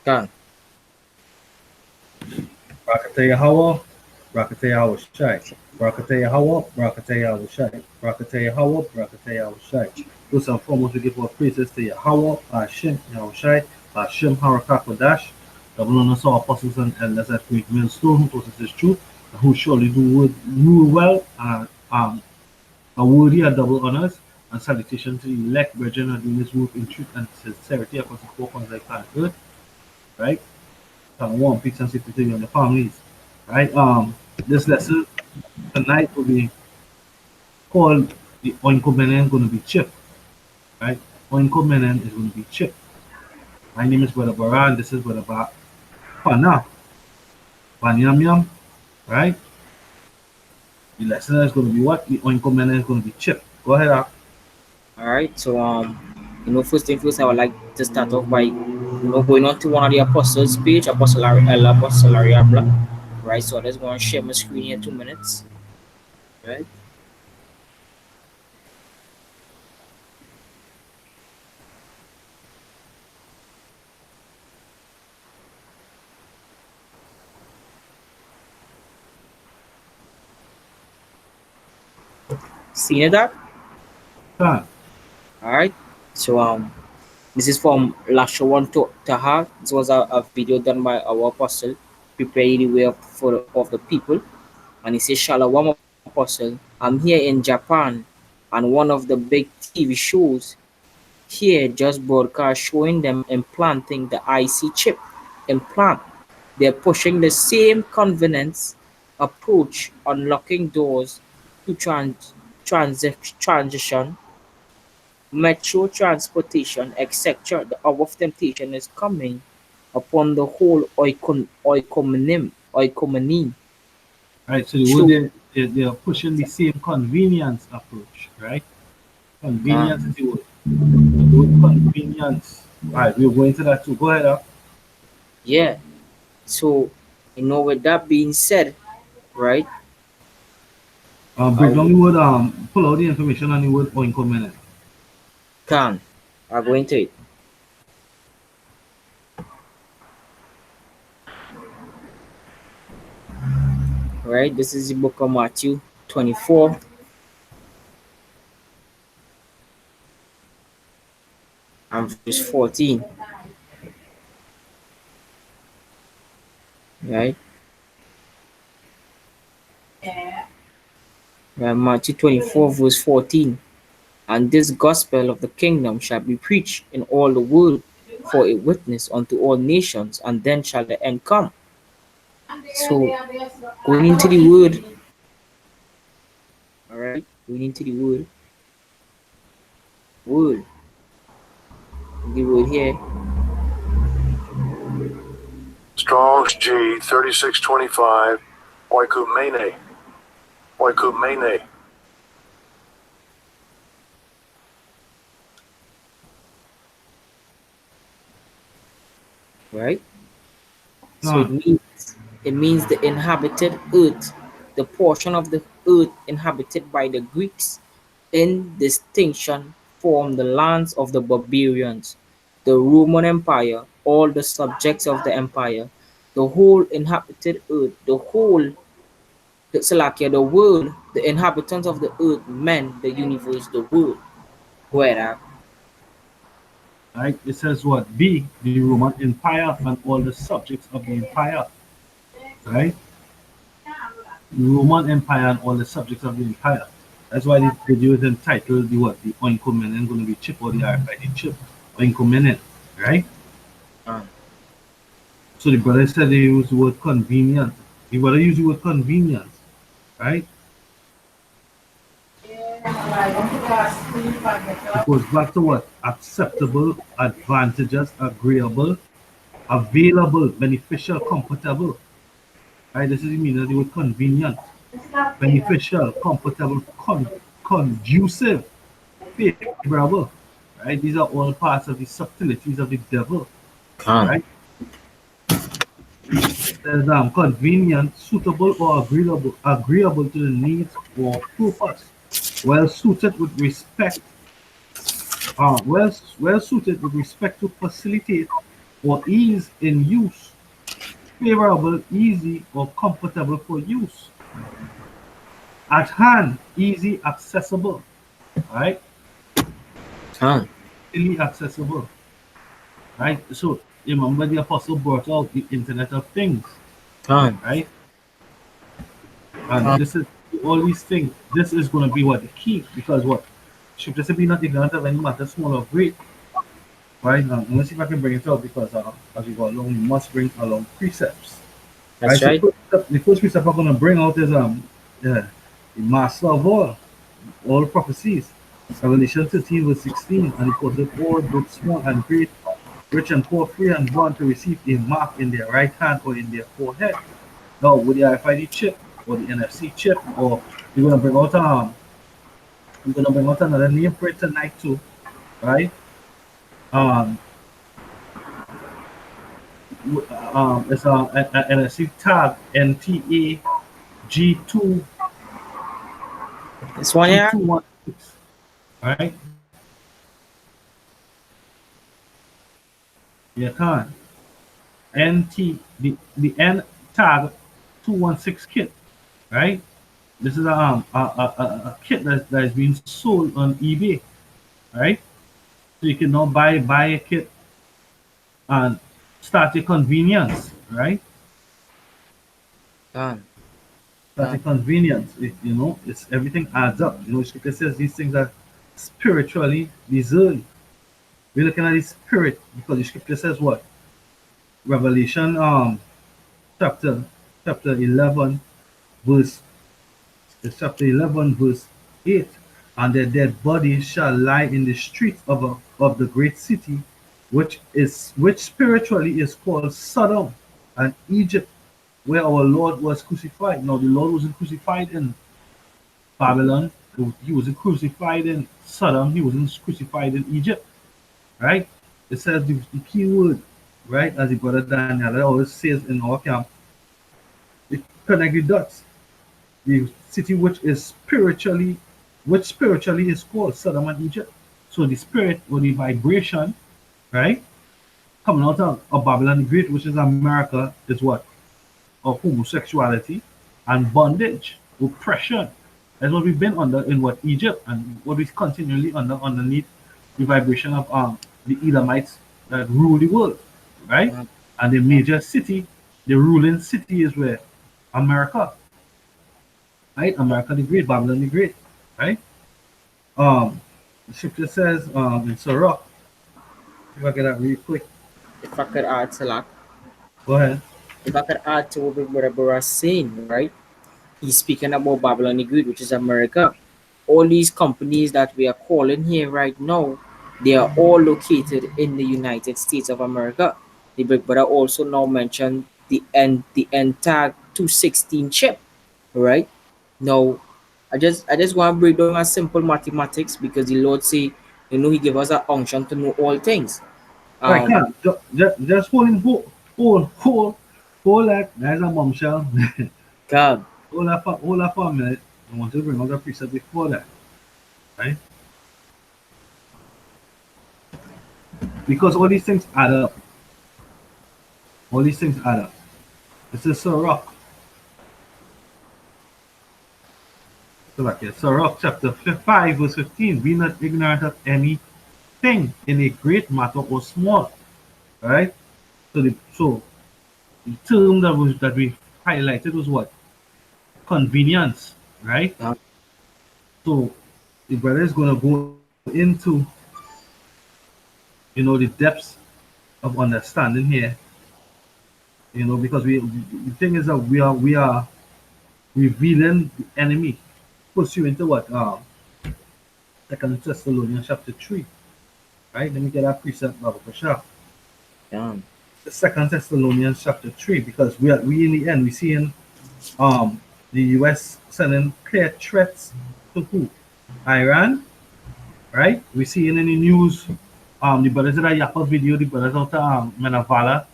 Can. Rakataya Hawa, Rakataya Hawa Shai. Rakataya Hawa, Rakataya Hawa Shai. Rakataya Hawa, Rakataya Hawa Shai. First and foremost, we give our praises to Yahweh, Hashem, Yahweh Shai, Hashem, Harakakodash, the one of our apostles and elders at Great Millstone, who taught us this truth, and who surely do rule well, and are worthy of double honors, and salutation to the elect brethren are doing this work in truth and sincerity across the four corners of planet Earth, right? One, peace and safety to you and the families, right? This lesson tonight will be called the oikü-menā is going to be chipped, right? Oikü-menā is going to be chipped. My name is Brother Baran. This is Brother Pana, Banyam Yam, right? The lesson is going to be what? The oikü-menā is going to be chipped. Go ahead, Al. All right. So first thing first, I would like to start off by going on to one of the apostles' page, Apostle Ariabla. Right. So I just want to share my screen here 2 minutes. Right. Seen it that? All right. So this is from Lashawan Taha. This was a video done by our apostle, preparing the way of the people. And he says, Shalom apostle, I'm here in Japan, and one of the big TV shows here just broadcast showing them implanting the IC chip implant. They're pushing the same convenience approach, unlocking doors to transition, metro transportation, etc. The hour of temptation is coming upon the whole oikomenim. right, so they are pushing the same convenience approach, right? Convenience is the word. The word convenience. All right, we'll go into that too. Go ahead, Al. Yeah. So, with that being said, right? Break down the word, pull out the information on the word oikü-menā. I'll go into it. Right, this is the book of Matthew 24. And verse 14. Right? Matthew 24, verse 14. And this gospel of the kingdom shall be preached in all the world for a witness unto all nations, and then shall the end come. So, going into the word, all right, going into the word, the word here. Strong's G 3625, oikü-menā, oikü-menā. Right? So it means the inhabited earth, the portion of the earth inhabited by the Greeks, in distinction from the lands of the barbarians, the Roman Empire, all the subjects of the empire, the whole inhabited earth, the world, the inhabitants of the earth, men, the universe, the world. Where right? It says what? B, the Roman Empire and all the subjects of the empire, right? The Roman Empire and all the subjects of the empire. That's why the video is entitled the what? The oikü-menā going to be chip or the rfid chip. Oikü-menā, right? So the brother said they use the word convenient. The brother used the word convenience, right? It goes back to what? Acceptable, advantageous, agreeable, available, beneficial, comfortable. Right? This is the meaning of the word convenient. Beneficial, comfortable, conducive, favorable. Right? These are all parts of the subtleties of the devil. Right? There's convenient, suitable, or agreeable to the needs or purpose. Well suited with respect to facilitate or ease in use, favorable, easy, or comfortable for use. At hand, easy, accessible, right? Khan. Easily accessible, right? So remember the apostle brought out the Internet of Things, Khan. right? And Khan. this is all these things. This is going to be what the key because what should just be not ignorant of any matter, small or great, right? Let's see if I can bring it out because as we go along, we must bring along precepts, right? That's So right. the first precept I'm going to bring out is the master of all prophecies, Revelation 13 verse 16, and it causeth all both small and great, rich and poor, free and bond to receive a mark in their right hand or in their forehead. Now, with the RFID chip or the NFC chip, or you're gonna bring out you're gonna bring out another name for it tonight too, right? Um, it's a NFC tag NTA G2 This one here. G216, right? You can NT the N tag 216 kit, right? This is a kit that is being sold on eBay, right? So you can now buy a kit and start your convenience, right? Khan. Start your convenience. It's everything adds up. Scripture says these things are spiritually discerned. We're looking at the spirit because the scripture says what? Revelation chapter chapter 11 verse chapter 11 verse 8, and their dead bodies shall lie in the streets of the great city, which spiritually is called Sodom and Egypt, where our Lord was crucified. Now the Lord wasn't crucified in Babylon, he wasn't crucified in Sodom, he wasn't crucified in Egypt, right? It says the key word, right, as the brother Daniel always says in our camp, it connect the dots. The city which spiritually is called Sodom and Egypt. So the spirit or the vibration, right, coming out of Babylon the Great, which is America, is what? Of homosexuality and bondage, oppression. That's what we've been under in what Egypt and what we continually underneath the vibration of the Edomites that rule the world, right? Khan. And the major city, the ruling city is where? America, right? America the Great, Babylon the Great, right? Um, the scripture says in Sirach, if I get that really quick, If I could add to that, go ahead. if I could add to what Brother Burra saying, right? He's speaking about Babylon the Great, which is America. All these companies that we are calling here right now, they are all located in the United States of America. The big brother also now mentioned the NTAG 216 chip, right? Now, I just want to break down a simple mathematics because the Lord say, He give us a unction to know all things. Right, Um, can just hold that. There's a bombshell. God, hold that for a minute. I want to bring out the preset before that, right? Because all these things add up. All these things add up. This is Sirach. Sirach chapter 5 verse 15. Be not ignorant of anything in a great matter or small, right? So the term that we highlighted was what? Convenience, right? God, So the brother is going to go into the depths of understanding here, because the thing is that we are revealing the enemy pursuant to what Second Thessalonians chapter 3, right? Let me get that precept, Baba Kasha. God, The Second Thessalonians chapter 3, because we in the end we seeing um the US sending clear threats to who? Iran, right? We seeing in the news the brothers did a Yappa video, the brothers out of Menavala,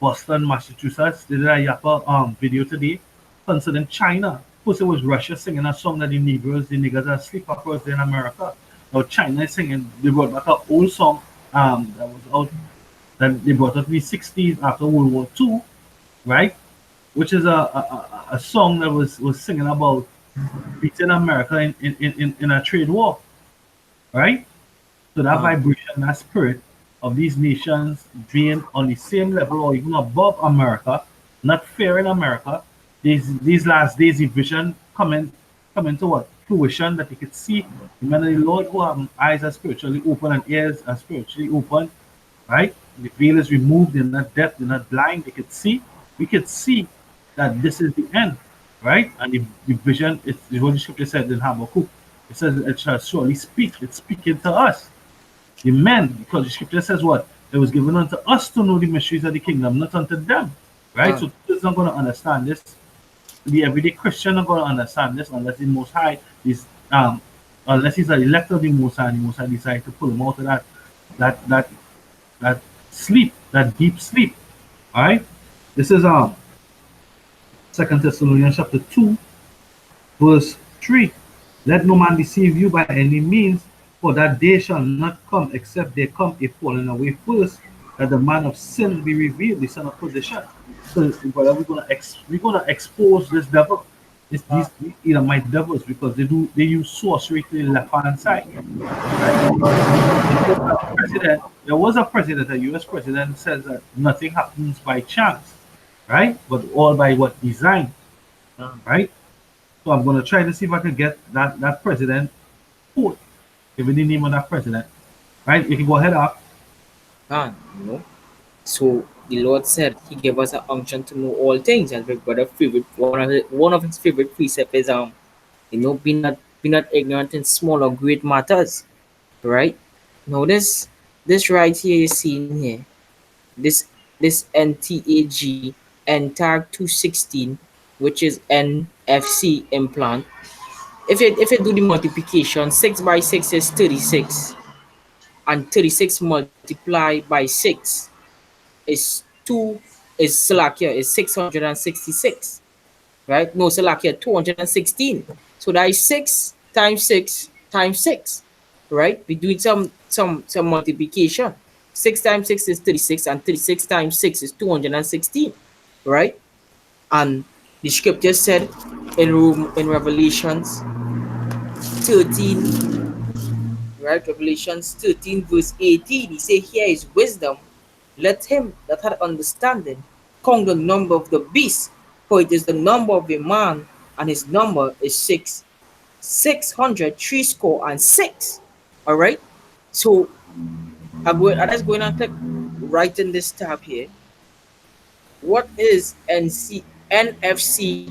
Boston, Massachusetts, they did a Yappa video today concerning China. First it was Russia singing a song that the niggas are sleepwalkers in America. Now China is singing, they brought back an old song that was out that they brought up in the 60s after World War II, right? Which is a song that was singing about beating America in a trade war, right? So that Con, vibration, that spirit of these nations being on the same level or even above America, not fearing America, these last days the vision coming to what fruition that you could see. Remember the Lord who have eyes are spiritually open and ears are spiritually open, right? The veil is removed, they're not deaf, they're not blind, they could see. We could see that this is the end, right? And the vision, it's what the scripture said in Habakkuk. It says it shall surely speak, it's speaking to us. The men, because the scripture says what? It was given unto us to know the mysteries of the kingdom, not unto them. Right? con, So people not going to understand this. The everyday Christian not going to understand this unless the Most High is unless he's an elect of the Most High, and the Most High decides to pull him out of that that that sleep, that deep sleep. All right. This is Second Thessalonians chapter 2, verse 3. Let no man deceive you by any means, for that day shall not come except there come a falling away first, that the man of sin be revealed, the son of perdition. So brother, we're gonna expose this devil. These Edomite devils because they use sorcery to the left hand side. Right? There was a US president says that nothing happens by chance, right? But all by what design, con, right? So I'm gonna try to see if I can get that president quote, give me the name of that president. Right? You can go ahead up. con, So the Lord said He gave us an unction to know all things, and Big Brother favorite one of his favorite precepts is be not ignorant in small or great matters, right? Now this right here is seen here. This NTAG NTAG 216, which is NFC implant. If you do the multiplication, 6 by 6 is 36, and 36 multiplied by 6 is 2 is Salakia is 666, right? No, Salakia 216. So that is 6 times 6 times 6, right? We're doing some multiplication. 6 times 6 is 36, and 36 times 6 is 216, right? And the scripture said in Revelations 13, right? Revelations 13, verse 18, he say, here is wisdom. Let him that had understanding count the number of the beast, for it is the number of a man, and his number is 600 score and six. All right. So I'm just going to click right in this tab here. What is NFC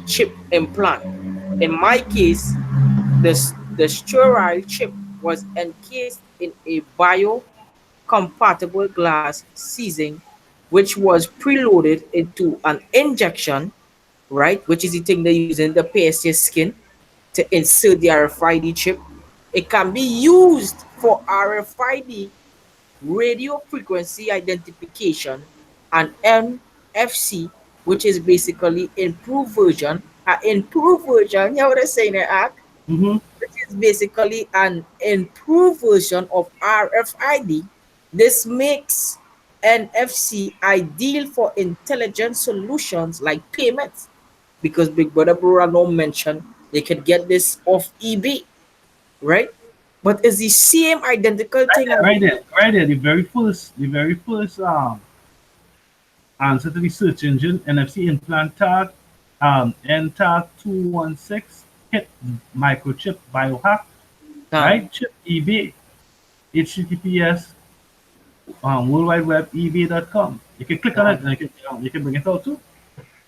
chip implant? In my case, the sterile chip was encased in a biocompatible glass casing, which was preloaded into an injection, right? Which is the thing they use in the PSA skin to insert the RFID chip. It can be used for RFID, radio frequency identification, and NFC, which is basically improved version. An improved version, you know what I'm saying there, Ak? Mm-hmm. Which is basically an improved version of RFID. This makes NFC ideal for intelligent solutions like payments, because Big Brother Bro no mentioned they could get this off eBay, right? But it's the same identical Right thing there, as right there, right there. The very first answer to the search engine NFC implant tag, NTAG 216 hit microchip biohack, Khan. right? Chip eBay, HTTPS, World Wide Web, eBay.com. You can click on it Khan. and you can bring it out too,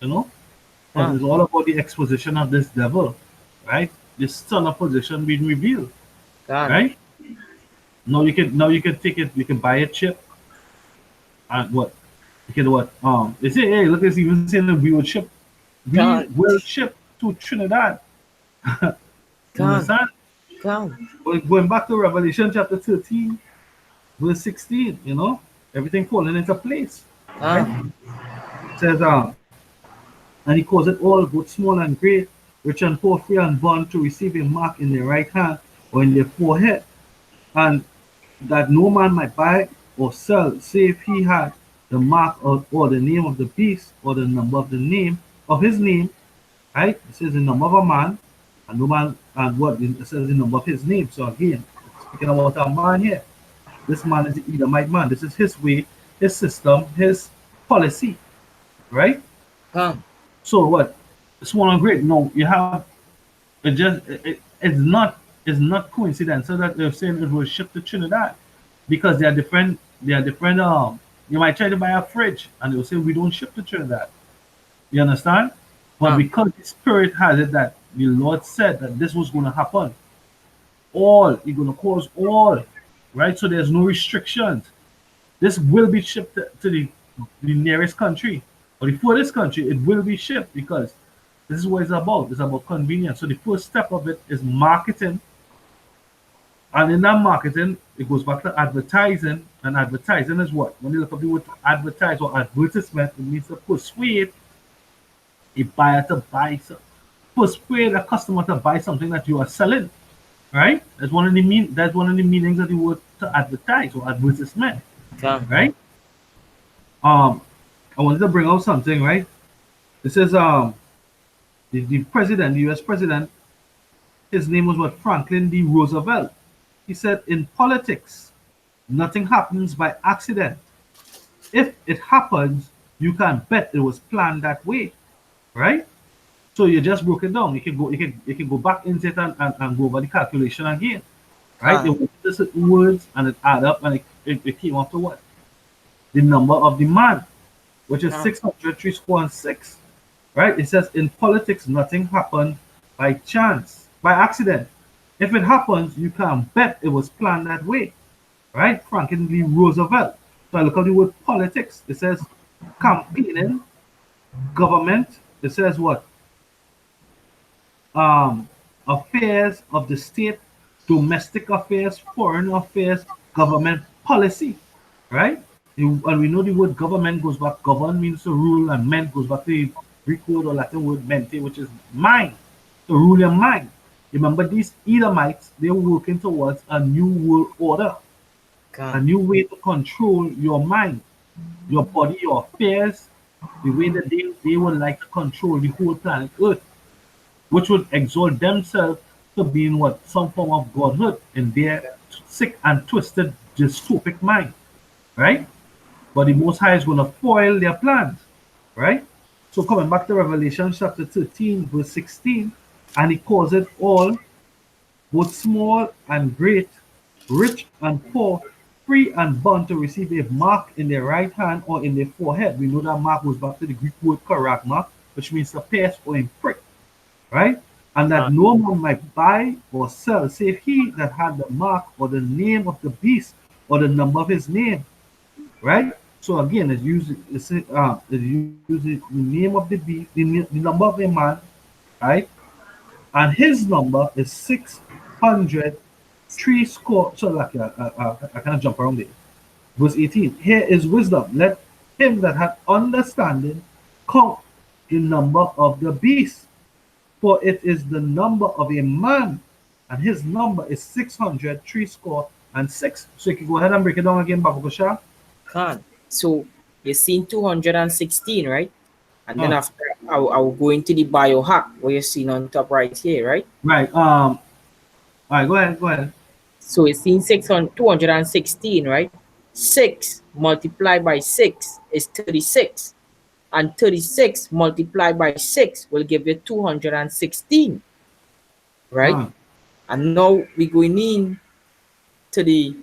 you know? Because Khan. it's all about the exposition of this devil, right? This son of position being revealed, Khan. right? Now you can take it, you can buy a chip and what? You can what? They say, hey, look, it's even saying that we Khan. will ship to Trinidad. You Khan. understand? Khan. Going back to Revelation chapter 13, verse 16, everything falling into place. Right? Khan. It says, and he calls it all, both small and great, rich and poor, free and bond, to receive a mark in their right hand or in their forehead, and that no man might buy or sell, save he had the mark or the name of the beast or the number of the name of his name, right? It says the number of a man, and no man, and what it says the number of his name. So again, speaking about a man here, this man is the Edomite man. This is his way, his system, his policy, right? Come. So what? Small and great. No, you have it. It's not coincidental that they're saying it was shipped to Trinidad because they are different. They are different. You might try to buy a fridge and they'll say we don't ship to Trinidad. You understand? But Come. because the spirit has it that the Lord said that this was going to happen, all you're going to cause all, right? So there's no restrictions. This will be shipped to the nearest country or the furthest country. It will be shipped because this is what it's about. It's about convenience. So the first step of it is marketing, and in that marketing, it goes back to advertising. And advertising is what? When you look up the word advertise or advertisement, it means to persuade a buyer to buy something, persuade a customer to buy something that you are selling. Right? That's one of the meanings of the word to advertise or advertisement. Come. Right? Um, I wanted to bring out something. Right? This is the president, the U.S. president. His name was what? Franklin D. Roosevelt. He said, "In politics, nothing happens by accident. If it happens, you can bet it was planned that way." Right? So you just broke it down. You can go back into it and go over the calculation again. Right? It Come. was just certain words and it add up and it came up to what? The number of the man, which is Come. 600, 3 square and 6. Right? It says in politics nothing happened by chance, by accident. If it happens, you can bet it was planned that way. Right? Franklin D. Roosevelt. So I look at the word politics. It says campaigning, government. It says what? um, affairs of the state, domestic affairs, foreign affairs, government policy, right? And we know the word government goes back, govern means to rule, and ment goes back to the Greek word or Latin word mente, which is mind, to rule your mind. Remember, these Edomites, they're working towards a new world order, a Come. new way to control your mind, your body, your affairs, the way that they would like to control the whole planet Earth, which would exalt themselves to being what? Some form of godhood in their sick and twisted dystopic mind, right? But the Most High is going to foil their plans, right? So coming back to Revelation chapter 13, verse 16, and he calls it all, both small and great, rich and poor, free and bond to receive a mark in their right hand or in their forehead. We know that mark goes back to the Greek word karagma, which means to pierce or imprick, right? And that Come. no man might buy or sell, save he that had the mark or the name of the beast or the number of his name, right? So again, it uses the name of the beast, the number of a man, right? And his number is 600, three score. So like I kind of jump around there. Verse 18. Here is wisdom. Let him that hath understanding count the number of the beast, for it is the number of a man, and his number is 600, three score and six. So you can go ahead and break it down again, Babu Kusha. Come. So you seen 216, right? And then Uh, after I'll go into the biohack where you're seeing on top right here, right? right. All right. Go ahead. Go ahead. So it's seen 216, right? 6 multiplied by 6 is 36. And 36 multiplied by 6 will give you 216, right? Uh, And now we're going in to the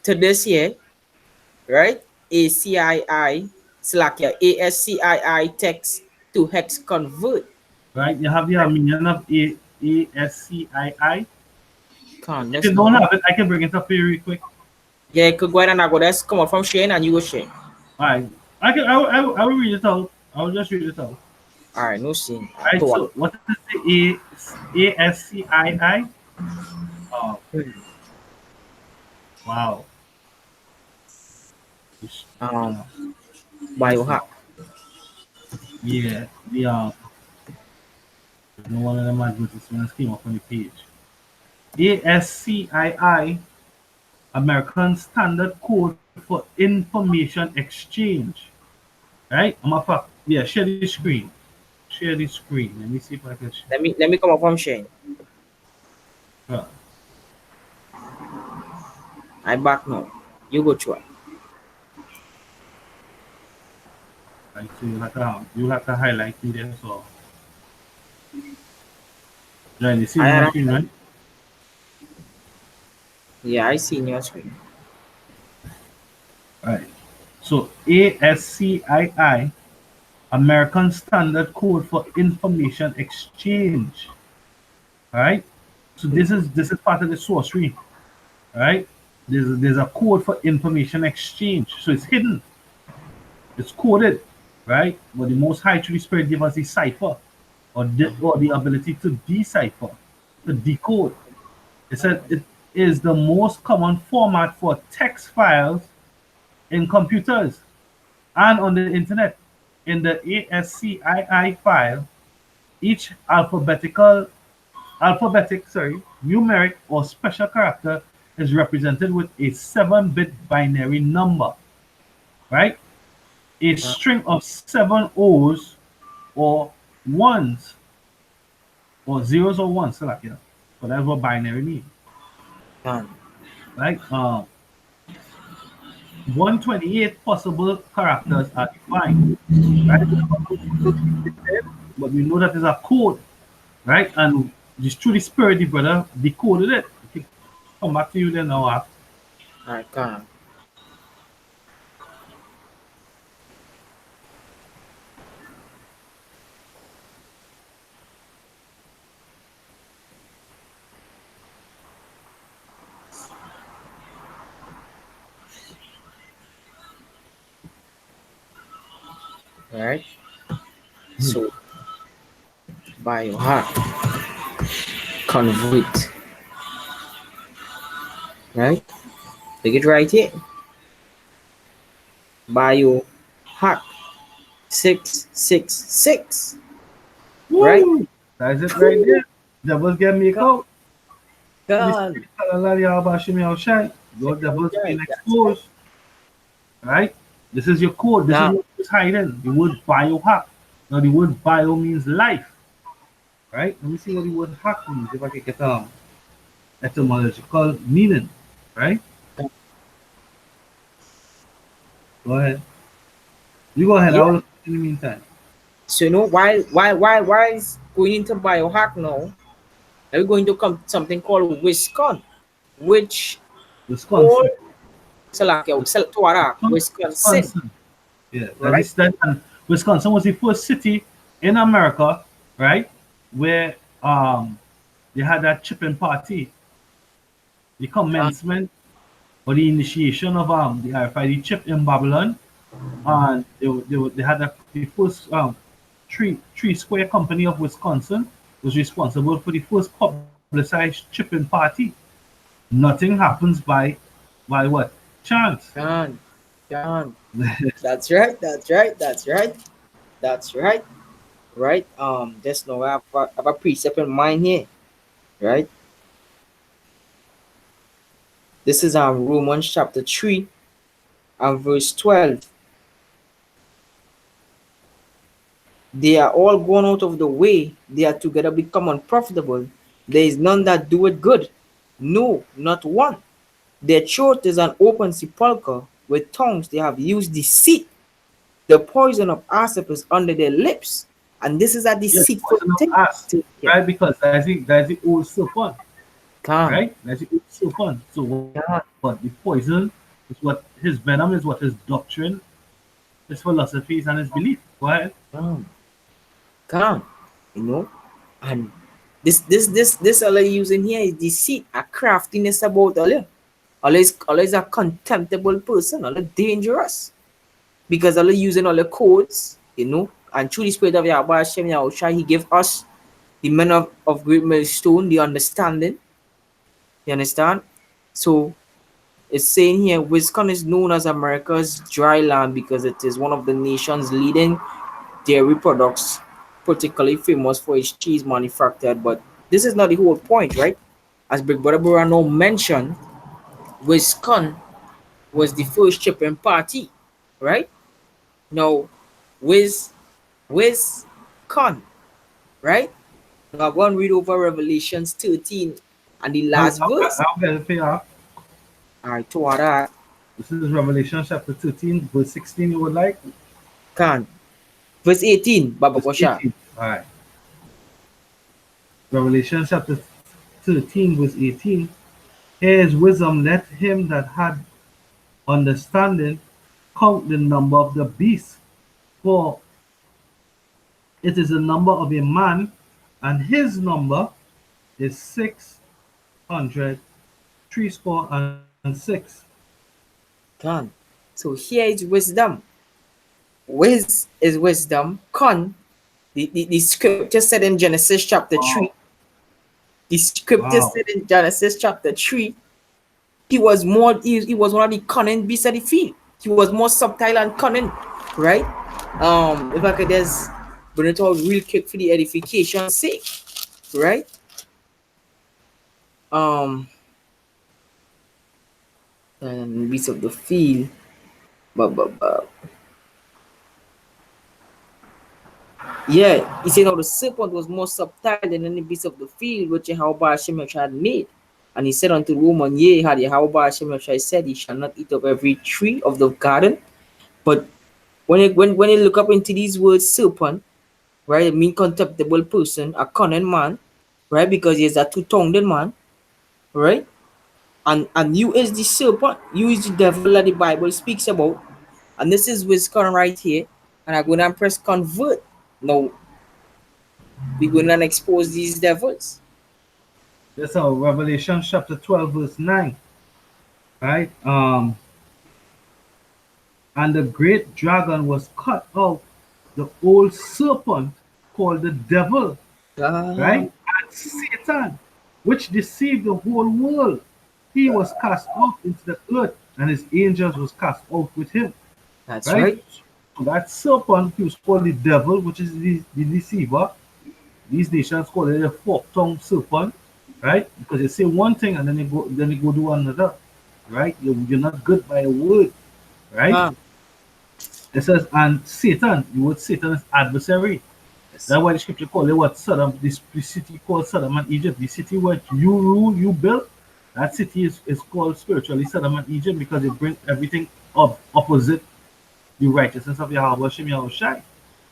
to this here, right? ACII slash ASCII text to hex convert. right. You have the meaning of ASCII. Can't If you let's don't know. have it, I can bring it up here real quick. Yeah, you could go ahead and I go let's come up from Shane and you go Shane. All right. I will read it out. I will just read it out. Alright, no scene. All right. To what? So what is the ASCII? Oh, wow. Um Let's see. biohack. Yeah. No one of them advertisements came up on the page. ASCII, American Standard Code for information exchange. Right? I'm a fact. Yeah, share the screen. Share the screen. Let me see if I can share. Let me come up from Shane. Uh, I back now. You go try. right, so you have to highlight me there. So right, you see I me on had screen, right? Yeah, I see in your screen. Right. So ASCII, American Standard Code for Information Exchange. Right. So this is part of the source tree. Right. There's a code for information exchange. So it's hidden. It's coded. Right. But the Most High Tree Spirit give us the cipher or the ability to decipher, to decode. It said it is the most common format for text files in computers and on the internet. In the ASCII file, each numeric or special character is represented with a 7-bit binary number, right? A Uh, string of 7 O's or ones or zeros or ones, so like, so that's what binary means, Done. right? 128 possible characters are defined, right? But we know that is a code, right? And just through the spirit, the brother decoded it. Okay, come back to you then now. I can. Right? So by your heart, convert. Right? Take it right here. By your heart. 666. Right? Woo! That's it right there. Devils get me God. out. God. Your devils Right. being That's right. exposed, right? This is your code. This is Now, what is hiding. The word biohack. Now the word bio means life, right? Let me see what the word hack means. If I can get etymological meaning, right? Go ahead. You go ahead. I yeah. will in the meantime. So you know why is going into biohack now? Are we going to come to something called Wisconsin, which all Wisconsin. Wisconsin, Wisconsin. Yeah, that right? is that. And Wisconsin was the first city in America, right, where they had that chipping party, the Uh, commencement or the initiation of the RFID chip in Babylon, and they had the first Tree Square Company of Wisconsin was responsible for the first publicized chipping party. Nothing happens by what chance. John, John. That's right. That's right. That's right. That's right. Right. Just now I have a precept in mind here. Right. This is Romans chapter 3 and verse 12. They are all gone out of the way. They are together become unprofitable. There is none that do it good. No, not one. Their throat is an open sepulchre. With tongues they have used deceit. The poison of asp is under their lips. And this is a Yes, deceitful poison of thing. us, right? Because that's the old serpent, Come, right? That's the old serpent. So what? The come, poison is what his venom is, what his doctrine, his philosophies, and his belief. Go ahead. come, come. You know? And this Allah using here is deceit, a craftiness about Allah. Allah is a contemptible person, Allah dangerous. Because Allah using all the codes, and through the spirit of Yahweh Hashem Yahushua, He give us the men of great millstone, the understanding. You understand? So it's saying here, Wisconsin is known as America's dry land because it is one of the nation's leading dairy products, particularly famous for its cheese manufactured. But this is not the whole point, right? As Big Brother Burano mentioned, Wisconsin was the first shipping party, right? Now, with Con, right? Now I'm going to read over Revelations 13 and the last verse. I'll get it for you. All right, to that, This is Revelation chapter 13, verse 16. You would like? Con. Verse 18, Baba Verse Kosha. 18. All right. Revelation chapter 13, verse 18. Here is wisdom. Let him that had understanding count the number of the beast, for it is the number of a man, and his number is 600, threescore and six. Con. So here is wisdom. Wiz is wisdom. Con, the scripture said in Genesis chapter 3. Wow. The scripture Wow. said in Genesis chapter 3, he was one of the cunning beasts of the field. He was more subtle and cunning, right? If I could just bring it out real quick for the edification's sake, right? Um, and beasts of the field, but. Yeah, he said now the serpent was more subtle than any beast of the field which Jehovah Hashem had made. And he said unto the woman, yea, had Jehovah Hashem said, he shall not eat of every tree of the garden. But when you look up into these words, serpent, right, it mean contemptible person, a cunning man, right, because he is a two-tongued man, right? And you is the serpent, you is the devil that the Bible speaks about. And this is Wisconsin right here. And I'm gonna press convert. Now we're gonna expose these devils. That's how Revelation chapter 12, verse 9. Right? And the great dragon was cut out, the old serpent called the devil, Ah, right? And Satan, which deceived the whole world. He was cast out into the earth, and his angels was cast out with him, that's right? right. So that serpent, he was called the devil, which is the deceiver. These nations call it a fork-tongued serpent, right? Because they say one thing and then they go do another, right? You're not good by a word, right? Ah, It says, and Satan, the word Satan is adversary. yes, That's why the scripture call it what Sodom, this city called Sodom and Egypt, the city where you rule, you built. That city is called spiritually Sodom and Egypt because it brings everything up opposite the righteousness of Yahweh Shem Yahushai.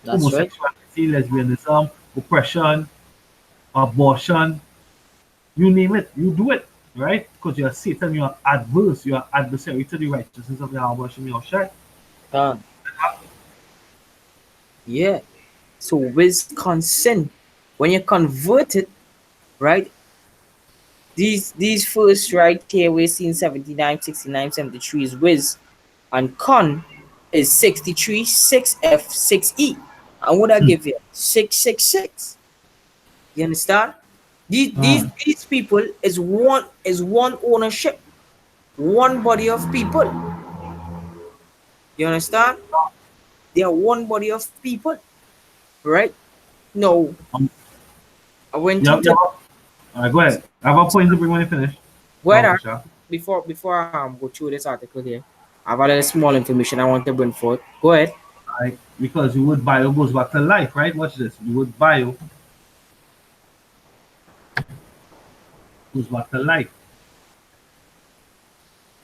that's right. Homosexuality, lesbianism, oppression, abortion, you name it, you do it, right? Because you're Satan, you're adverse, you're adversary to the righteousness of Yahweh Shem Yahushai. Ah, yeah. So Wisconsin, when you convert it, right? These first right here we're seeing 79, 69, 73 is Wiz, and Con is 63, 6F, 6E. And what I give you? 666. You understand? These people is one ownership, one body of people. You understand? They are one body of people, right? No, Um, I went yeah, yeah. into All right, go ahead. I have a point to bring when you finish. where Sure. before I go through this article here. I have a little small information I want to bring forth. Go ahead. Right? Because the word bio goes back to life, right? Watch this. The word bio goes back to life.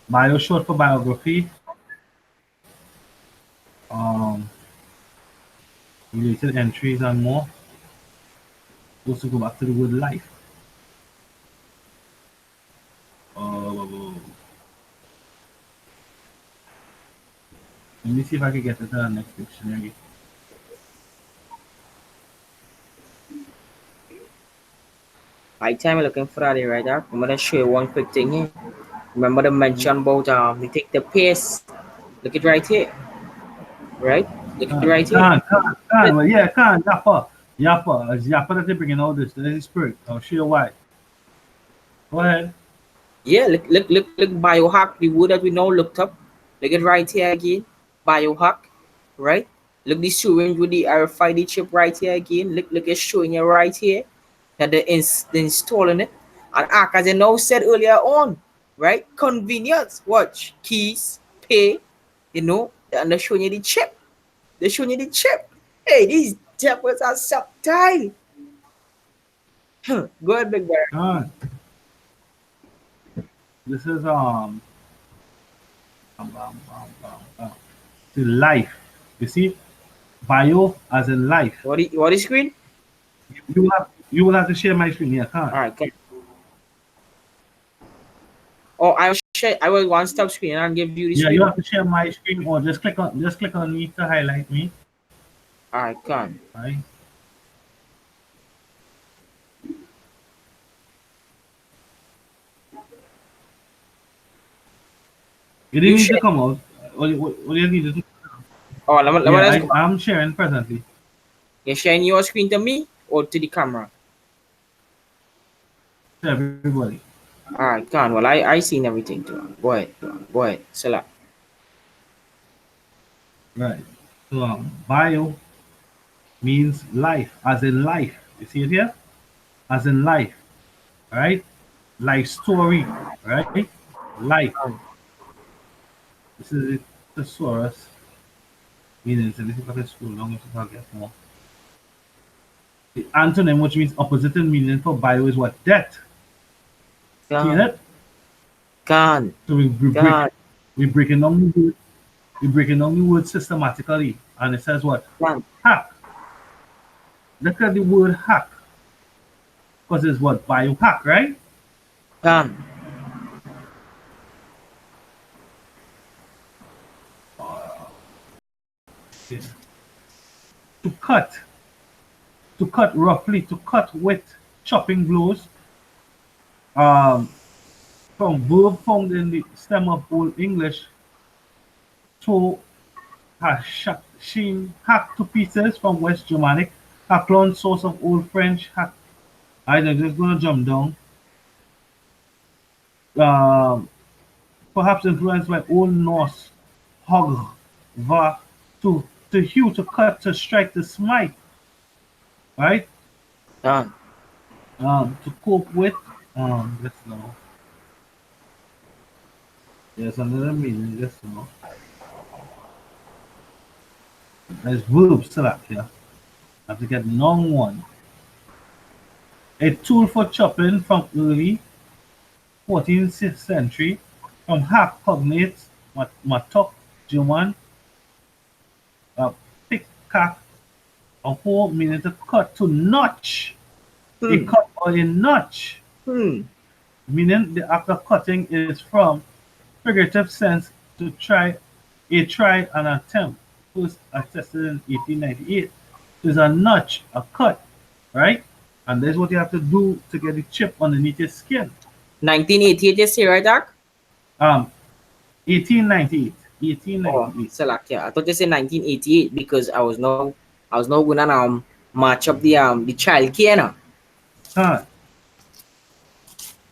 Bio short for biography, um, related entries and more. Also go back to the word life. Uh, Let me see if I can get to the next dictionary. By the time you're looking for that, right there, I'm gonna show you one quick thing here. Remember the mention about they take the pace. Look it right here, right? Look it right here. Well, yeah, Yappa. Yappa. It's Yappa that they're bringing all this. The spirit. I'll show you why. Go ahead. Yeah, look, biohack, the word that we now looked up. Look it right here again. Biohack, right? Look the syringe with the RFID chip right here again. Look it's showing you right here that they're installing it. And as I now said earlier on, right? Convenience. Watch. Keys. pay, and they're showing you the chip. They're showing you the chip. Hey, these jackpots are subtle. Go ahead, big brother. Alright. This is the life. You see, bio as in life. What is screen? You will have to share my screen here, can't? All right, come. Oh, I will one stop screen and give you the Yeah, screen. you have to share my screen or just click on me to highlight me. All right, come. Right? You didn't You need to share. come out. All you need to Oh, let yeah, us go back. I'm sharing presently You're sharing your screen to me or to the camera? to everybody. All right, come. Well, I seen everything too. Go ahead, go ahead. Select. Right. So bio means life, as in life. You see it here? As in life, right? Life story, right? Life. This is it. Thesaurus meaning. So this is what I scroll down if I get more. The antonym, which means opposite in meaning for bio, is what? Death. See Gone, it? gone, So gone, we breaking down the word, we breaking down the word systematically, and it says what? gone, Hack. Look at the word hack, because it's what? Biohack, right? gone, Yeah. To cut, to cut roughly, to cut with chopping blows. Um, from verb found in the stem of Old English to hack to pieces from West Germanic, haklon source of Old French hack. I'm just gonna jump down. Um, Perhaps influenced by Old Norse hog, va, to hew, to cut, to strike, to smite, right? gone. To cope with. Let's know. There's another meaning. Let's know. There's verbs to that here. I have to get long one. A tool for chopping from early 14th century, from hack cognates, matok, German, uh, pick, cack, a whole meaning to cut, to notch, a Hmm, cut or a notch, hmm. meaning the act of cutting is from figurative sense to try an attempt, first attested in 1898. There's a notch, a cut, right? And that's what you have to do to get the chip underneath your skin. 1988, you say right, Doc? Um, 1898, Oh, 1898. select. Yeah, I thought you said 1988 because I was now gonna match up the child care now. Huh,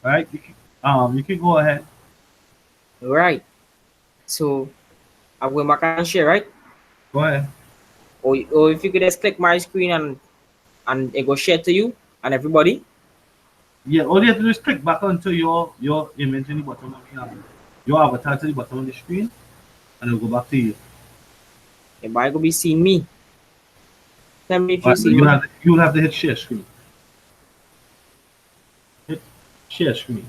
right? You can go ahead. Right. So I'm going back and share, right? Go ahead. Or if you could just click my screen and it go share to you and everybody. Yeah, all you have to do is click back onto your image in the bottom of your avatar to the bottom of the screen, and it'll go back to you. Everybody go be seeing me. Tell me if you Right, see me. you'll have to hit share screen. Hit share screen.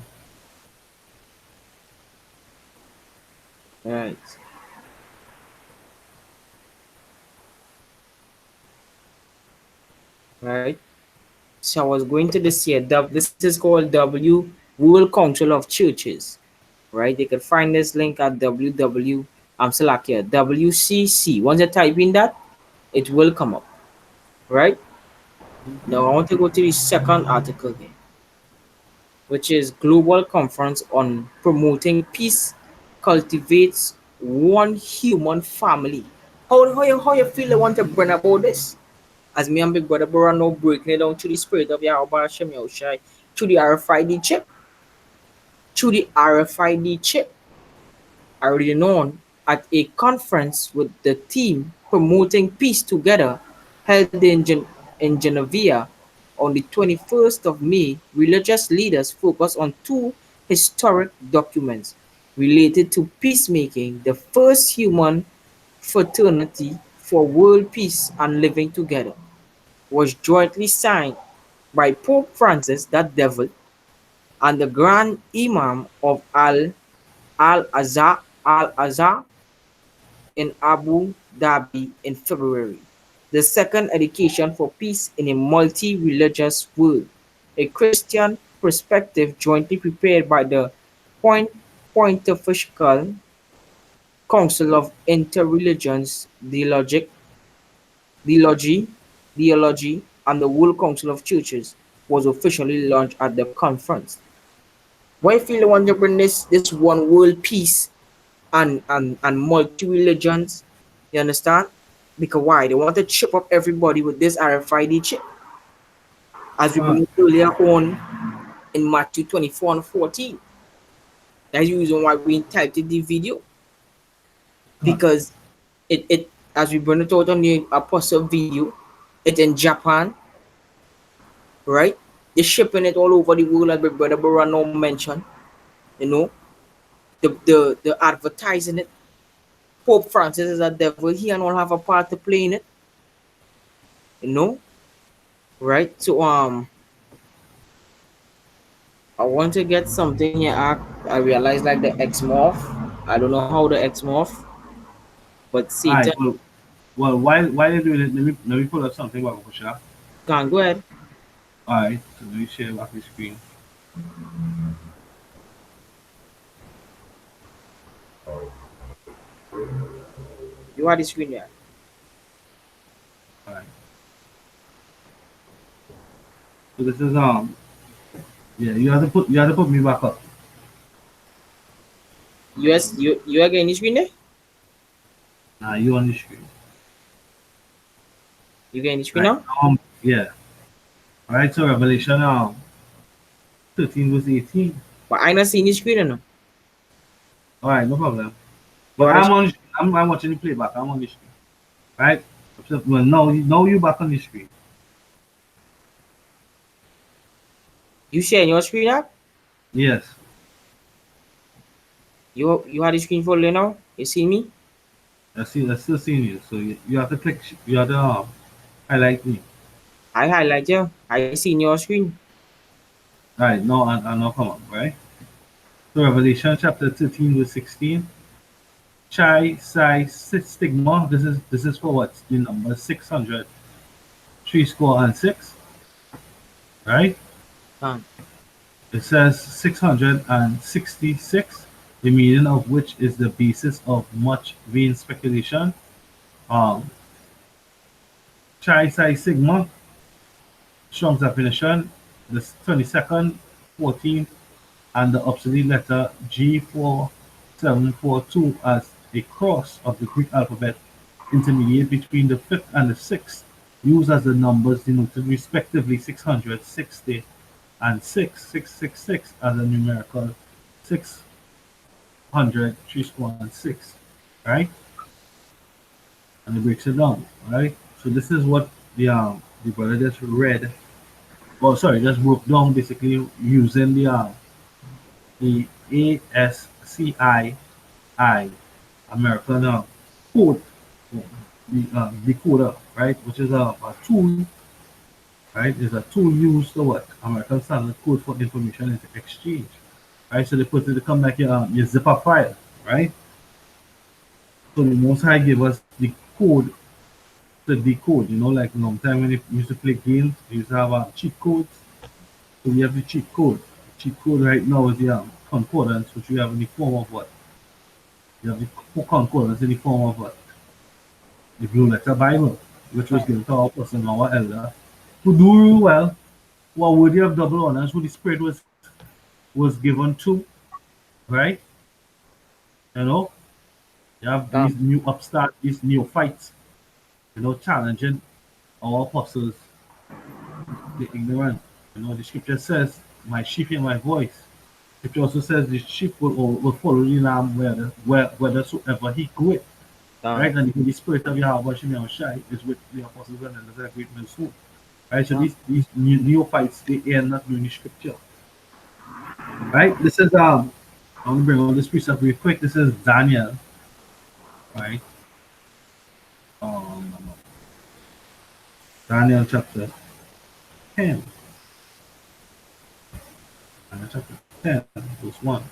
Right. Right. So I was going to this here. This is called World Council of Churches. Right. You can find this link at www. I'm select here. WCC. Once you type in that, it will come up. Right. Now I want to go to the second article here, which is Global Conference on Promoting Peace Cultivates One Human Family. How you feel you want to bring about this? As me and Big Brother Bora now breaking it down to the spirit of Yahweh Hashem Yahushai, through the RFID chip. Through the RFID chip. Already known at a conference with the team promoting peace together held in Geneva on the 21st of May, religious leaders focused on two historic documents. related to peacemaking, the first human fraternity for world peace and living together, was jointly signed by Pope Francis, that devil, and the Grand Imam of Al Azhar in Abu Dhabi in February. The second education for peace in a multi-religious world, a Christian perspective jointly prepared by the Point Pontifical Council of Interreligious Theology, Theology, and the World Council of Churches, was officially launched at the conference. Why feel they want to bring this one world peace and multi religions? You understand? Because why? They want to chip up everybody with this RFID chip. As we Con, bring earlier on in Matthew 24 and 14. That's the reason why we entitled the video. con. Because it as we bring it out on the apostle video, it's in Japan, right? They're shipping it all over the world, like my brother Barano mentioned. You know, the advertising it. Pope Francis is a devil. He and all have a part to play in it. You know, right? So I want to get something here. I realize like the X morph. I don't know how the X morph, but All right. Satan Well, while you're doing it, let me pull up something about Kusha. can't go ahead. All right. So let me share back the screen. You had the screen there. All right. So this is yeah. You have to put me back up. You are getting the screen there. You on the screen. You getting the screen Right. now? Yeah. All right. So Revelation 13 verse 18. But I not seeing the screen or no. All right. No problem. You But had the I'm screen. on. I'm watching the playback. I'm on the screen. Right. So, well, no, you back on the screen. You sharing your screen app? Yes. You had the screen for now? You see me? That's still seeing you. So you have to click. You have to highlight me. I highlight you. I seen your screen. All right. No, I know. Come on. Right. So Revelation chapter 13 verse 16. Chi Psi Stigma. This is for what? The number 600, three score and six. Right. Um, It says 666, the meaning of which is the basis of much vain speculation. Um, Chi Psi Sigma, Strong's definition, the 22nd, 14th, and the obsolete letter G4742 as a cross of the Greek alphabet intermediate between the fifth and the sixth, used as the numbers denoted respectively 660 and 6666 as a numerical 600, three score and six, right? And it breaks it down, right? So this is what the brother just read. Oh, sorry, just broke down basically using the ASCII American code, the decoder, right? Which is a tool, right? Is a tool used to what American Standard Code for Information Exchange, right? So they come like your zipper file, right? So the Most High gave us the code to decode. Like long time when you used to play games, we used to have cheat codes. So we have the cheat code. The cheat code right now is the concordance, which we have in the form of what? You have the concordance in the form of what? The Blue Letter Bible, which was given to our person, our elder, who do real well, who are worthy of double honors, who the Spirit was given to, right? You know, you have um, these new upstarts, these neophytes, challenging our apostles, the ignorant. The scripture says, my sheep hear my voice. Scripture also says the sheep will follow the lamb whithersoever he goeth. um, Right? And the Spirit of Yahweh Shem Shai is with the apostles and elders that great men soon. Right? So um, these neophytes, they are not doing the scripture. Right? This is I'm gonna bring all this precept real quick. This is Daniel, right? Um, Daniel chapter 10. Daniel chapter 10, verse 1.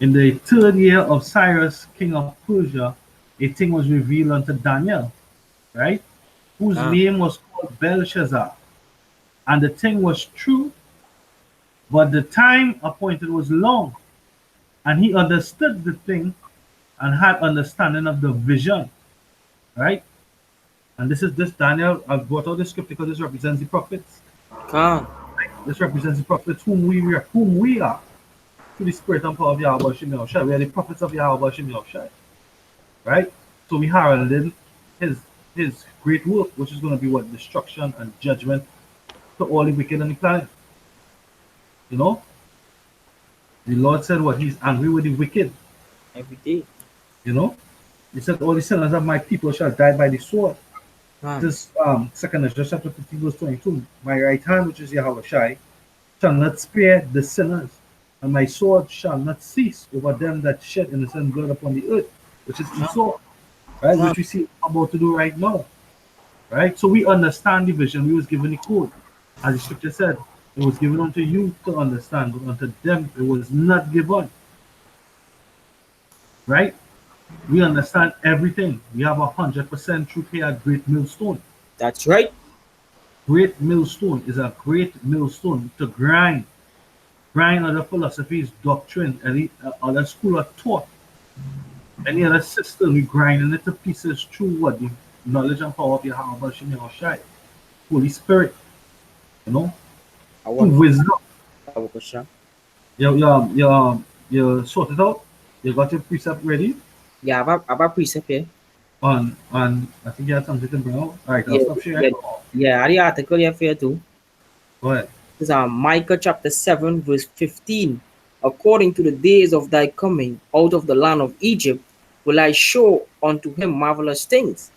In the third year of Cyrus, king of Persia, a thing was revealed unto Daniel, right? Whose Ah, name was called Belshazzar. And the thing was true, but the time appointed was long. And he understood the thing and had understanding of the vision, right? And this Daniel. I've brought out the script because this represents the prophets. can. This represents the prophets whom we are through the spirit and power of Yahweh Shem Yahushai. We are the prophets of Yahweh Shem Yahushai, right? So we heralded his his great work, which is going to be what destruction and judgment to all the wicked on the planet. You know, the Lord said what He's angry with the wicked. Every day. You know, He said all the sinners of my people shall die by the sword. Can. This second Ezra chapter 15 verse 22. My right hand, which is Yahweh Shai, shall not spare the sinners, and my sword shall not cease over them that shed innocent blood upon the earth, which is Can. Esau, right? Can. Which we see about to do right now, right? So we understand the vision. We was given the code, as the scripture said, it was given unto you to understand, but unto them it was not given, right? We understand everything. We have 100% truth here at Great Millstone. That's right. Great millstone is a great millstone to grind other philosophies, doctrine, any other school of thought, any other system. We grinding it to pieces through what the knowledge and power of Yahweh Shem Yahushai, Holy Spirit, you know, I want through wisdom. to have a question. You sort it out. You got your precept ready. Yeah, I have a precept here. On I think you had something to bring out. All right, I'll Yeah, stop sharing. yeah, yeah. I have the article here for you too. Go ahead. This is Micah chapter 7, verse 15. According to the days of thy coming out of the land of Egypt, will I show unto him marvelous things.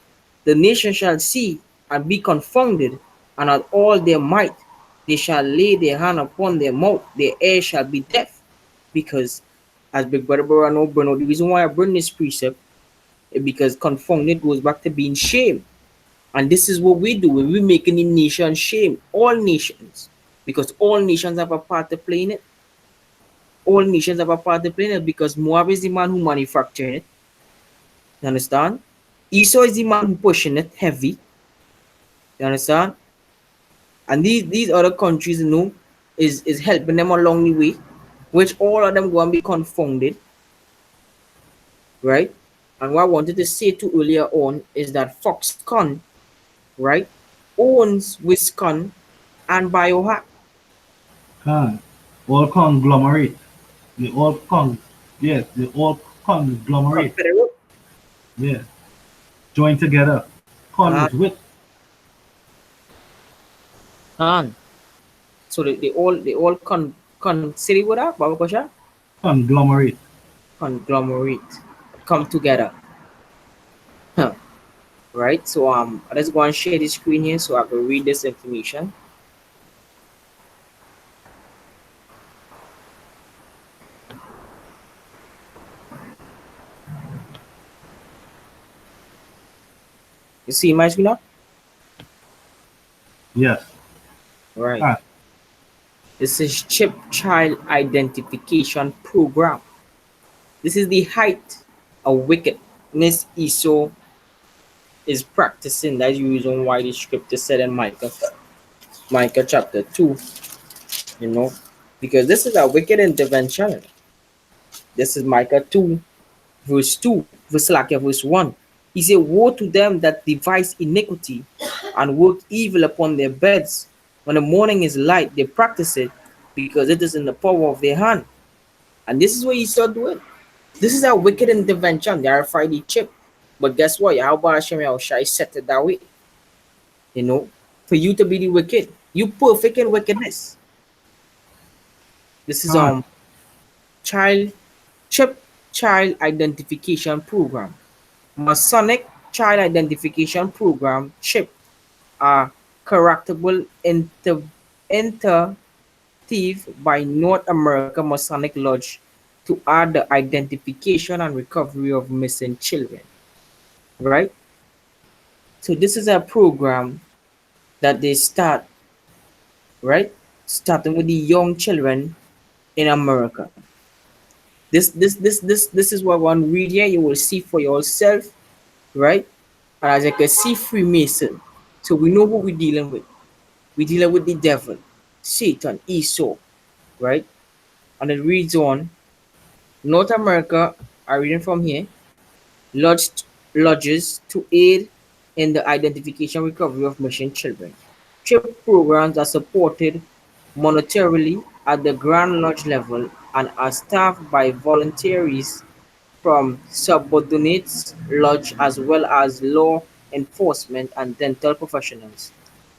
The nation shall see and be confounded, and at all their might they shall lay their hand upon their mouth, their ears shall be deaf. Because, as Big Brother Bruno, the reason why I bring this precept is because confounded goes back to being shame. And this is what we do when we make any nation shame, all nations, because all nations have a part to play in it. All nations have a part to play in it because Moab is the man who manufactured it. You understand? Esau is the man who pushing it heavy. You understand? And these other countries, is helping them along the way, which all of them going to be confounded, right? And what I wanted to say to earlier on is that Foxconn, right, owns Wisconsin and Biohack. Con, all conglomerate. They all con, yes, they all conglomerate. Confederate. Yeah, join together. Con Uh, is with. and so they all city with that, Baba Kosha? Conglomerate. Conglomerate. Come together. Huh. Right? So let's go and share the screen here so I can read this information. You see my screen now? Yes. Right. Ah, This is chip child identification program. This is the height of wickedness Esau is practicing. That's the reason why the scripture said in Micah chapter 2, you know, because this is a wicked intervention. This is Micah 2, verse 2, verse 1. He said, woe to them that devise iniquity and work evil upon their beds. When the morning is light, they practice it because it is in the power of their hand. And this is what Esau doing. This is a wicked intervention. They are the chip. But guess what? Yahweh Hashem Yahushai set it that way. You know, for you to be the wicked. You perfect in wickedness. This is con, child chip child identification program. Masonic child identification program chip are characterable inter directive by North America Masonic Lodge to add the identification and recovery of missing children. Right? So this is a program that they start, right? Starting with the young children in America. This is what one read here. You will see for yourself, right? And as you can see, Freemason. So we know who we're dealing with. We're dealing with the devil, Satan, Esau, right? And it reads on North America, I reading from here, lodged lodges to aid in the identification recovery of missing children. CHIP programs are supported monetarily at the Grand Lodge level and are staffed by volunteers from subordinates lodge as well as law enforcement and dental professionals.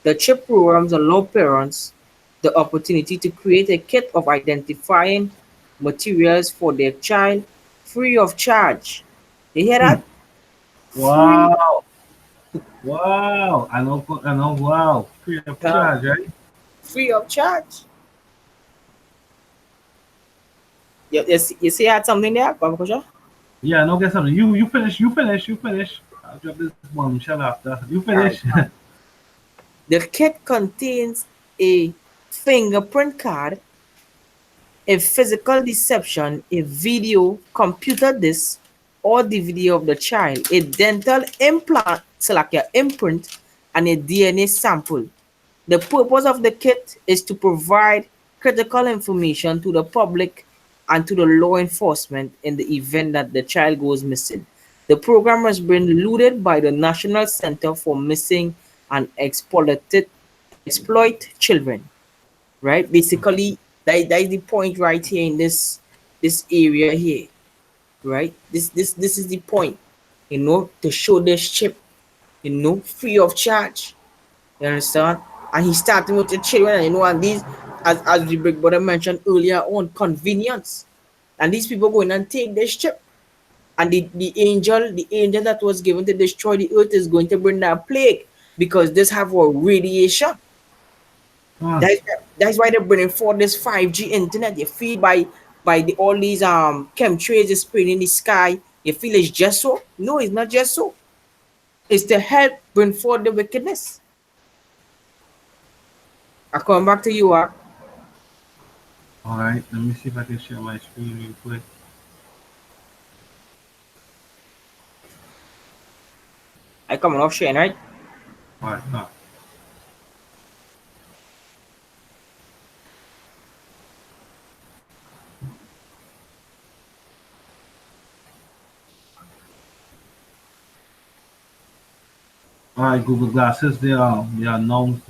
The CHIP programs allow parents the opportunity to create a kit of identifying materials for their child free of charge. You hear Hmm. that? Free, Wow. Wow. I know, wow. Free of uh, charge, right? free of charge. You see, I had something there, Baba. Yeah, I know get something. You finish. I'll drop this bombshell after. You All finish. right. The kit contains a fingerprint card, a physical deception, a video, computer disc, or DVD of the child, a dental implant, so like your imprint, and a DNA sample. The purpose of the kit is to provide critical information to the public and to the law enforcement in the event that the child goes missing. The program has been looted by the National Center for Missing and Exploit Children, right? Basically, that is the point right here in this area here, right? This is the point, to show this chip, free of charge. You understand? And he's starting with the children, and and these, as the big brother mentioned earlier on, convenience. And these people going and take this chip. And the angel that was given to destroy the earth is going to bring that plague because this have a radiation. Huh. That's why they're bringing forth this 5G internet. You feel by all these chemtrails is spraying in the sky. You feel it's just so? No, it's not just so. It's to help bring forth the wickedness. I come back to you, Ak. All right, let me see if I can share my screen real quick. I coming off Shane, right? All right, huh. All right, Google Glasses. They announced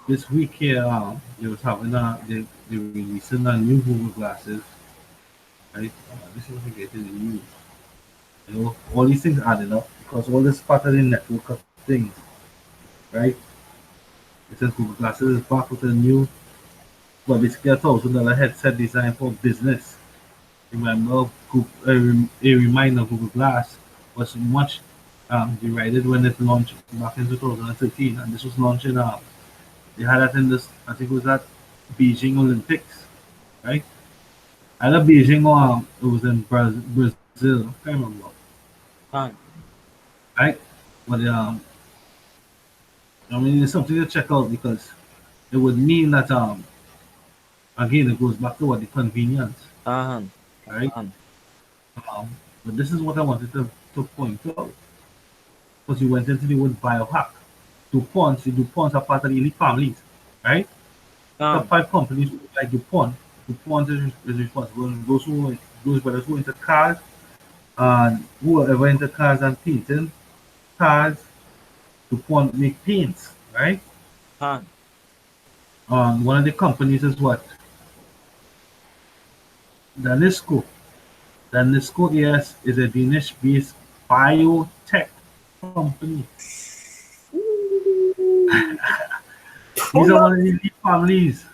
this week here. They was having they releasing a new Google Glasses. Right, this is what we get in the news. All these things added up because all this part of the network of things, right? It says Google Glasses is back with a new, well, basically $1,000 headset designed for business. Remember, a reminder Google Glass was much derided when it launched back in 2013, and this was launched in, they had that in this, I think it was at Beijing Olympics, right? Either Beijing or it was in Brazil, I can't remember, Fine. right? But I mean, it's something to check out because it would mean that again it goes back to what the convenience, Uh-huh. right? Uh-huh. Um, but this is what I wanted to point out because you went into the word biohack. DuPont are part of the elite families, right? Uh-huh. Top five companies like DuPont. DuPont is responsible. Those brothers who into cars and whoever into cars and painting cars, DuPont make paints, right? Uh-huh. One of the companies is what? Danisco. Danisco yes is a Danish-based biotech company. These are Hold one on. of the elite families.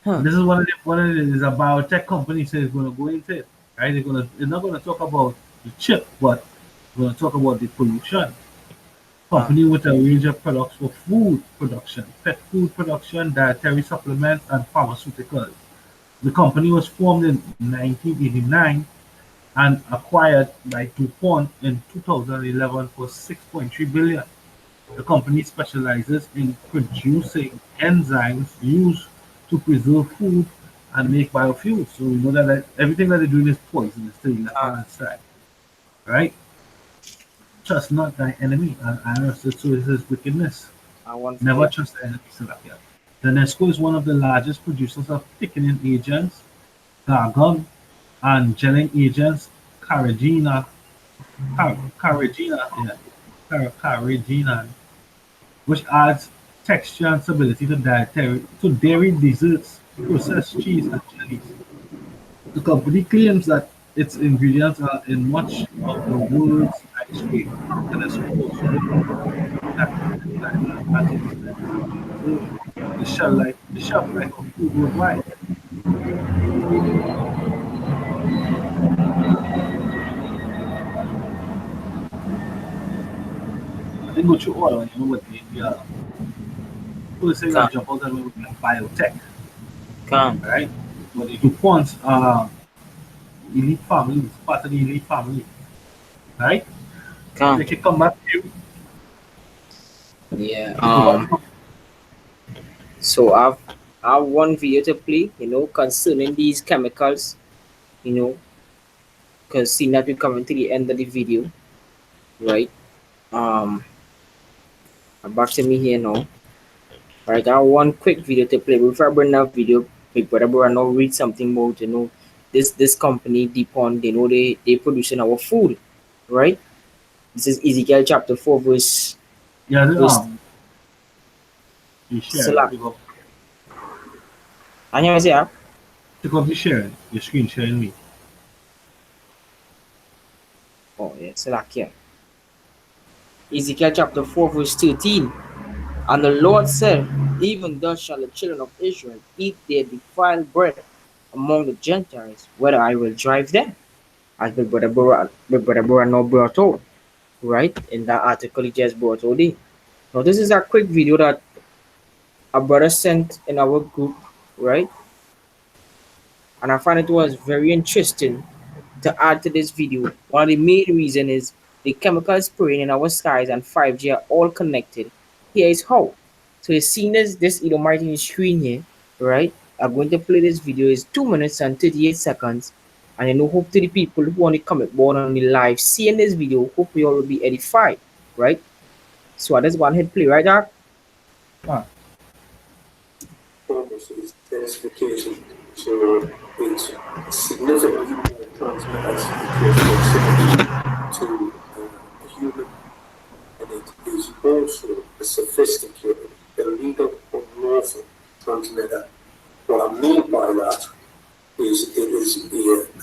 Huh. And this is one of the is a biotech company says it's gonna go into it. Right? They're not gonna talk about the chip, but they're gonna talk about the pollution. company with a range of products for food production, pet food production, dietary supplements, and pharmaceuticals. The company was formed in 1989 and acquired by DuPont in 2011 for 6.3 billion. The company specializes in producing enzymes used to preserve food and make biofuels. So we know that everything that they're doing is poisonous to the left-hand side, right? Trust not thy enemy, and understood so is his wickedness. I want Never to trust the enemy, Salakia. UNESCO is one of the largest producers of thickening agents, gargum, and gelling agents, carrageenan, carrageenan, yeah, carrageenan, which adds texture and stability to dairy desserts, processed cheese, and jellies. The company claims that its ingredients are in much of the world's ice cream. UNESCO also reports that enzymes and antioxidants have preserved the shelf life of food worldwide. I didn't go through all of them with the people say come, that jump out and we like biotech, come, right? But the DuPont elite family, it's part of the elite family, right? come. They can come back to you. Yeah. You go back. So I've one video to play, concerning these chemicals, you know, because seeing that we're coming to the end of the video, right? Um, back to me here now. Right, I have one quick video to play. Before I bring that video, my brother now read something more to know this company DuPont, they producing our food, right? This is Ezekiel chapter 4, Yeah, verse you share it. Salak. And you say, Take off the sharing, your screen sharing me. oh yeah, Salak here. Ezekiel chapter 4, verse 13. And the Lord said, even thus shall the children of Israel eat their defiled bread among the Gentiles, whether I will drive them, as my brother now brought out, right? In that article he just brought out there. Now, this is a quick video that a brother sent in our group, right? And I found it was very interesting to add to this video. One of the main reason is the chemical spraying in our skies and 5G are all connected. Here is how. So you're seeing this Edomite in the screen here, right? I'm going to play this video. It's 2 minutes and 38 seconds. And I know hope to the people who want to comment born on the live seeing this video, hope you all will be edified, right? So I just want to hit play right now. Ah, Almost its densification, so it's significantly more transmitters to a human, and it is also a sophisticated, illegal, unlawful transmitter. What I mean by that is it is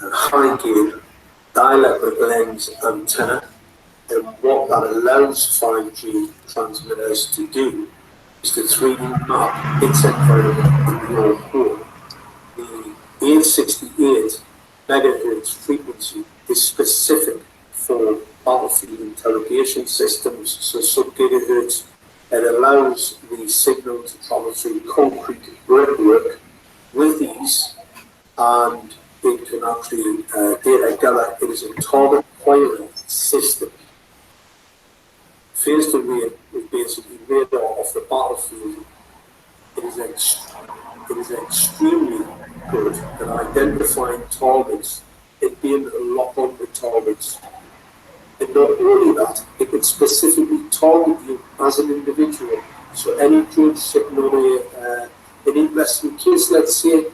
a high gain dielectric lens antenna, and what that allows 5G transmitters to do is to 3D map its environment in your home. The 868 megahertz frequency is specific for battlefield interrogation systems, so sub-gigahertz. It allows the signal to travel through concrete brickwork with ease, and it can actually data gather. It is a target acquiring system. Phased array is basically radar off the battlefield. It is extremely good at identifying targets and being able to lock on the targets. And not only that, it can specifically target you as an individual. So any judge sitting on an interesting case, let's say,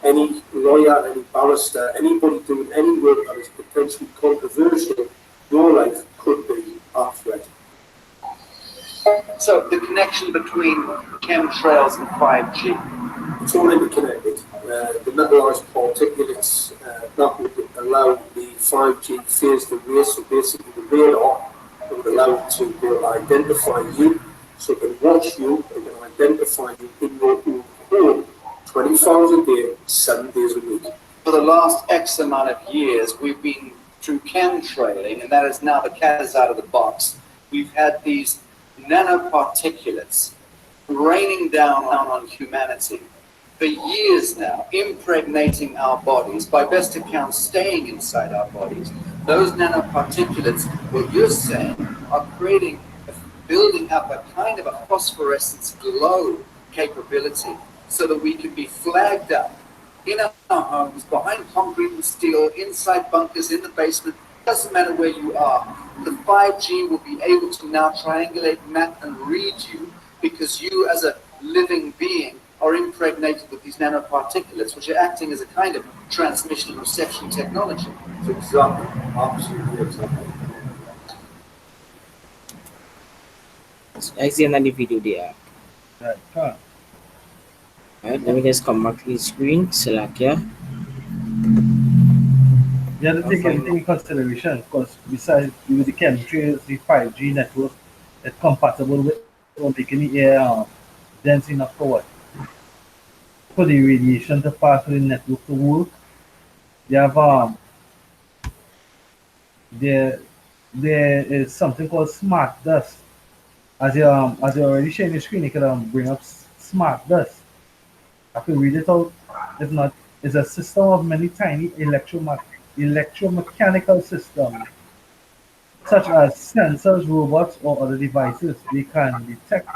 any lawyer, any barrister, anybody doing any work that is potentially controversial, your life could be at threat. So the connection between chemtrails and 5G. It's all interconnected. The metallized particulates that would allow the 5G phased array, so basically the radar would allow it to be able to identify you, so it can watch you, it can identify you in your own home 24 hours a day, 7 days a week. For the last X amount of years, we've been through chemtrailing, and that is now the cat is out of the box. We've had these nanoparticulates raining down on humanity for years now, impregnating our bodies, by best account, staying inside our bodies. Those nanoparticulates, what you're saying, are creating, building up a kind of a phosphorescence glow capability so that we can be flagged up in our homes, behind concrete and steel, inside bunkers, in the basement. Doesn't matter where you are. The 5G will be able to now triangulate, map, and read you because you, as a living being, are impregnated with these nanoparticulates, which are acting as a kind of transmission and reception technology. It's exactly, absolutely exactly. I see another video there. Right. Huh. Alright, let me just come back to the screen. Select here. You have to I'll take find everything in consideration because besides with the chemtrails, the 5G network, it's compatible with or making the air dense enough for what? For the radiation to pass through the network to work. You have there there is something called smart dust. As you already shared your screen, you can bring up smart dust. I can read it out. If not, it's a system of many tiny electromechanical systems, such as sensors, robots, or other devices. They can detect,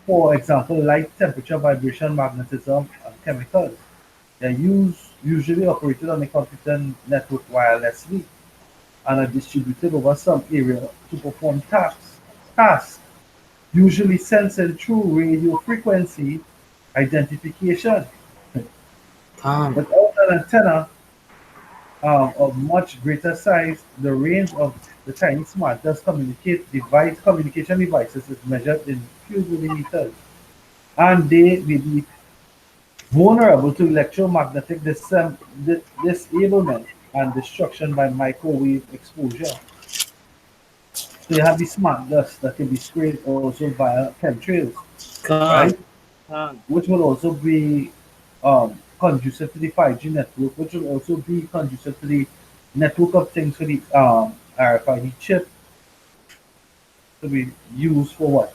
for example, light, temperature, vibration, magnetism, and chemicals. They are usually operated on a computer network wirelessly and are distributed over some area to perform tasks usually sensed through radio frequency identification. Calm. Without an antenna of much greater size, the range of the tiny smart does communication devices is measured in few millimeters, and they may be vulnerable to electromagnetic disablement and destruction by microwave exposure. So you have the smart dust that can be sprayed also via chemtrails, right? Calm. Calm. Which will also be conducive to the 5G network, which will also be conducive to the network of things for the RFID chip to be used for what?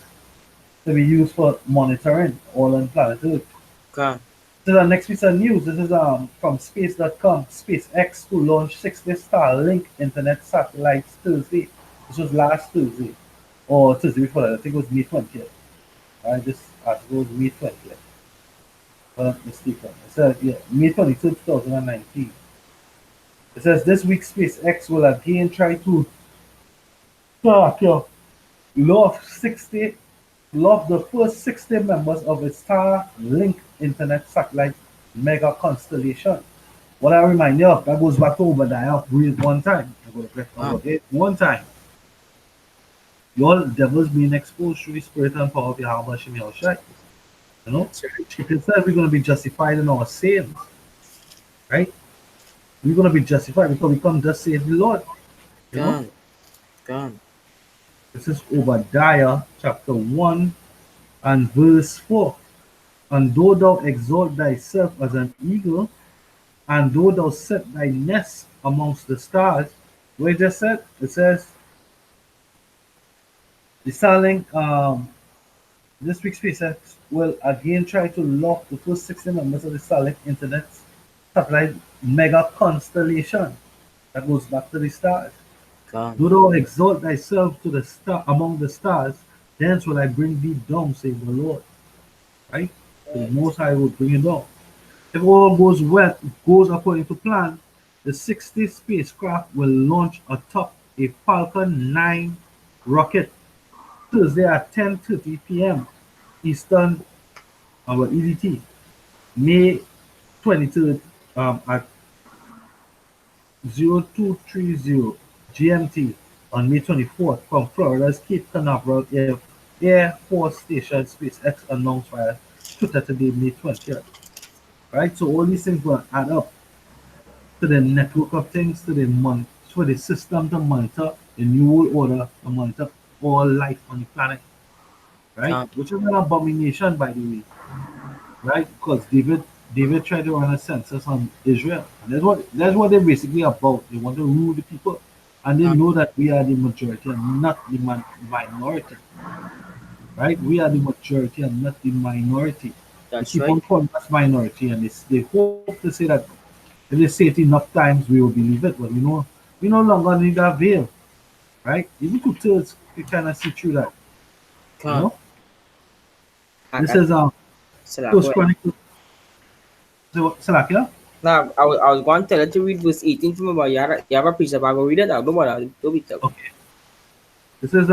To be used for monitoring all on planet Earth. Calm. So the next piece of news, this is from space.com. SpaceX to launch 60 Starlink internet satellites Thursday. This was last Thursday, or Thursday before that. I think it was May 20th. This article was May 20th. If I'm not mistaken. It says, yeah, May 22, 2019. It says this week SpaceX will again try to yeah, loft 60 loft the first 60 members of its Starlink internet satellite mega constellation. What I remind you of, that goes back to Obadiah, read one time. I'm going to press Calm. it one time. Your devils being exposed through the spirit and power of Yahweh Hashem Yahushai. You know? It says we're going to be justified in our sins. Right? We're going to be justified because we come just save the Lord. You know? Calm. Calm. This is Obadiah chapter 1 and verse 4. And though thou exalt thyself as an eagle, and though thou set thy nest amongst the stars, what it just said? It says, the Starlink, this week's SpaceX will again try to lock the first 60 members of the Starlink Internet satellite mega constellation that goes back to the stars. Calm. Do thou exalt thyself to the star among the stars, thence will I bring thee down, save the Lord. Right? The Most High will bring you down. If all goes according to plan, the 60 spacecraft will launch atop a Falcon 9 rocket Thursday at 10:30 p.m. Eastern, our EDT, May 23rd at 0230 GMT on May 24th from Florida's Cape Canaveral Air Force Station. SpaceX announced via Twitter today, May 20th. Right, so all these things will add up to the network of things, to the system to monitor the new world order, to monitor all life on the planet, right? Calm. Which is an abomination, by the way, right? Because David tried to run a census on Israel, and that's what they're basically about. They want to rule the people, and they know that we are the majority and not the minority, right? We are the majority and not the minority. They That's keep right. on calling us minority, and they hope to say that if they say it enough times, we will believe it. But we no longer need that veil, right? Even two-thirds, you cannot see through that, you Come. know. I This got is so that First go ahead. Chronicles. Salakia. Now I was going to tell you to read verse 18 from about you have a piece of Bible, read it out. Don't bother, don't be tough. Okay. This is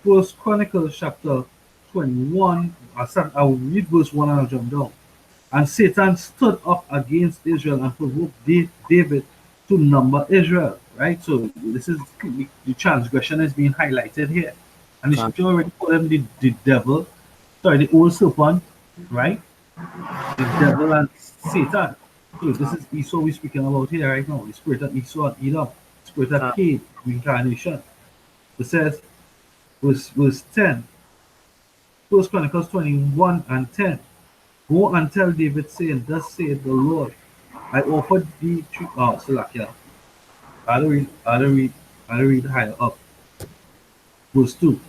First Chronicles chapter 21. I'll read verse 1 and I'll jump down. And Satan stood up against Israel and provoked David to number Israel. Right? So this is the transgression is being highlighted here. And the Come. scripture already called him the devil, sorry, the old serpent, right? The devil and Satan. So this is Esau we're speaking about here right now. The spirit of Esau and Edom, spirit of Come. Cain, reincarnation. It says, verse 10, First Chronicles 21 and 10. Go and tell David, saying, thus saith the Lord, I offered thee three. Oh, Salakia. I'll read higher up. Verse 2.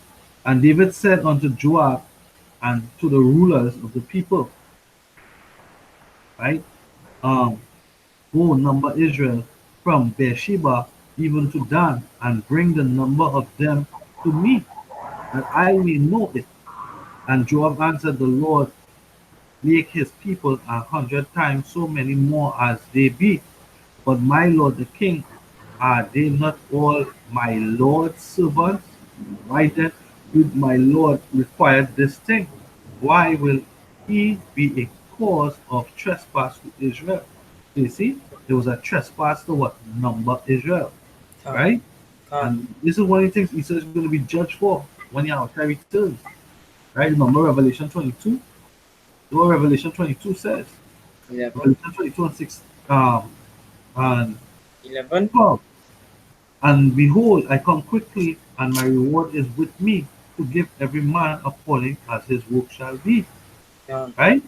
And David said unto Joab and to the rulers of the people, right? Um, Go number Israel from Beersheba even to Dan, and bring the number of them to me, that I may know it. And Joab answered, the Lord make his people 100 times so many more as they be. But my lord the king, are they not all my lord's servants? Why then would my lord require this thing? Why will he be a cause of trespass to Israel? So you see, there was a trespass to what? Number Israel, Come. right? Come. And this is one of the things Esau is going to be judged for when Yahweh returns, right? Remember Revelation 22? What Revelation 22 says. 11. Revelation 22 and 6 and 11. 12. And behold, I come quickly, and my reward is with me to give every man according as his work shall be. Come. Right?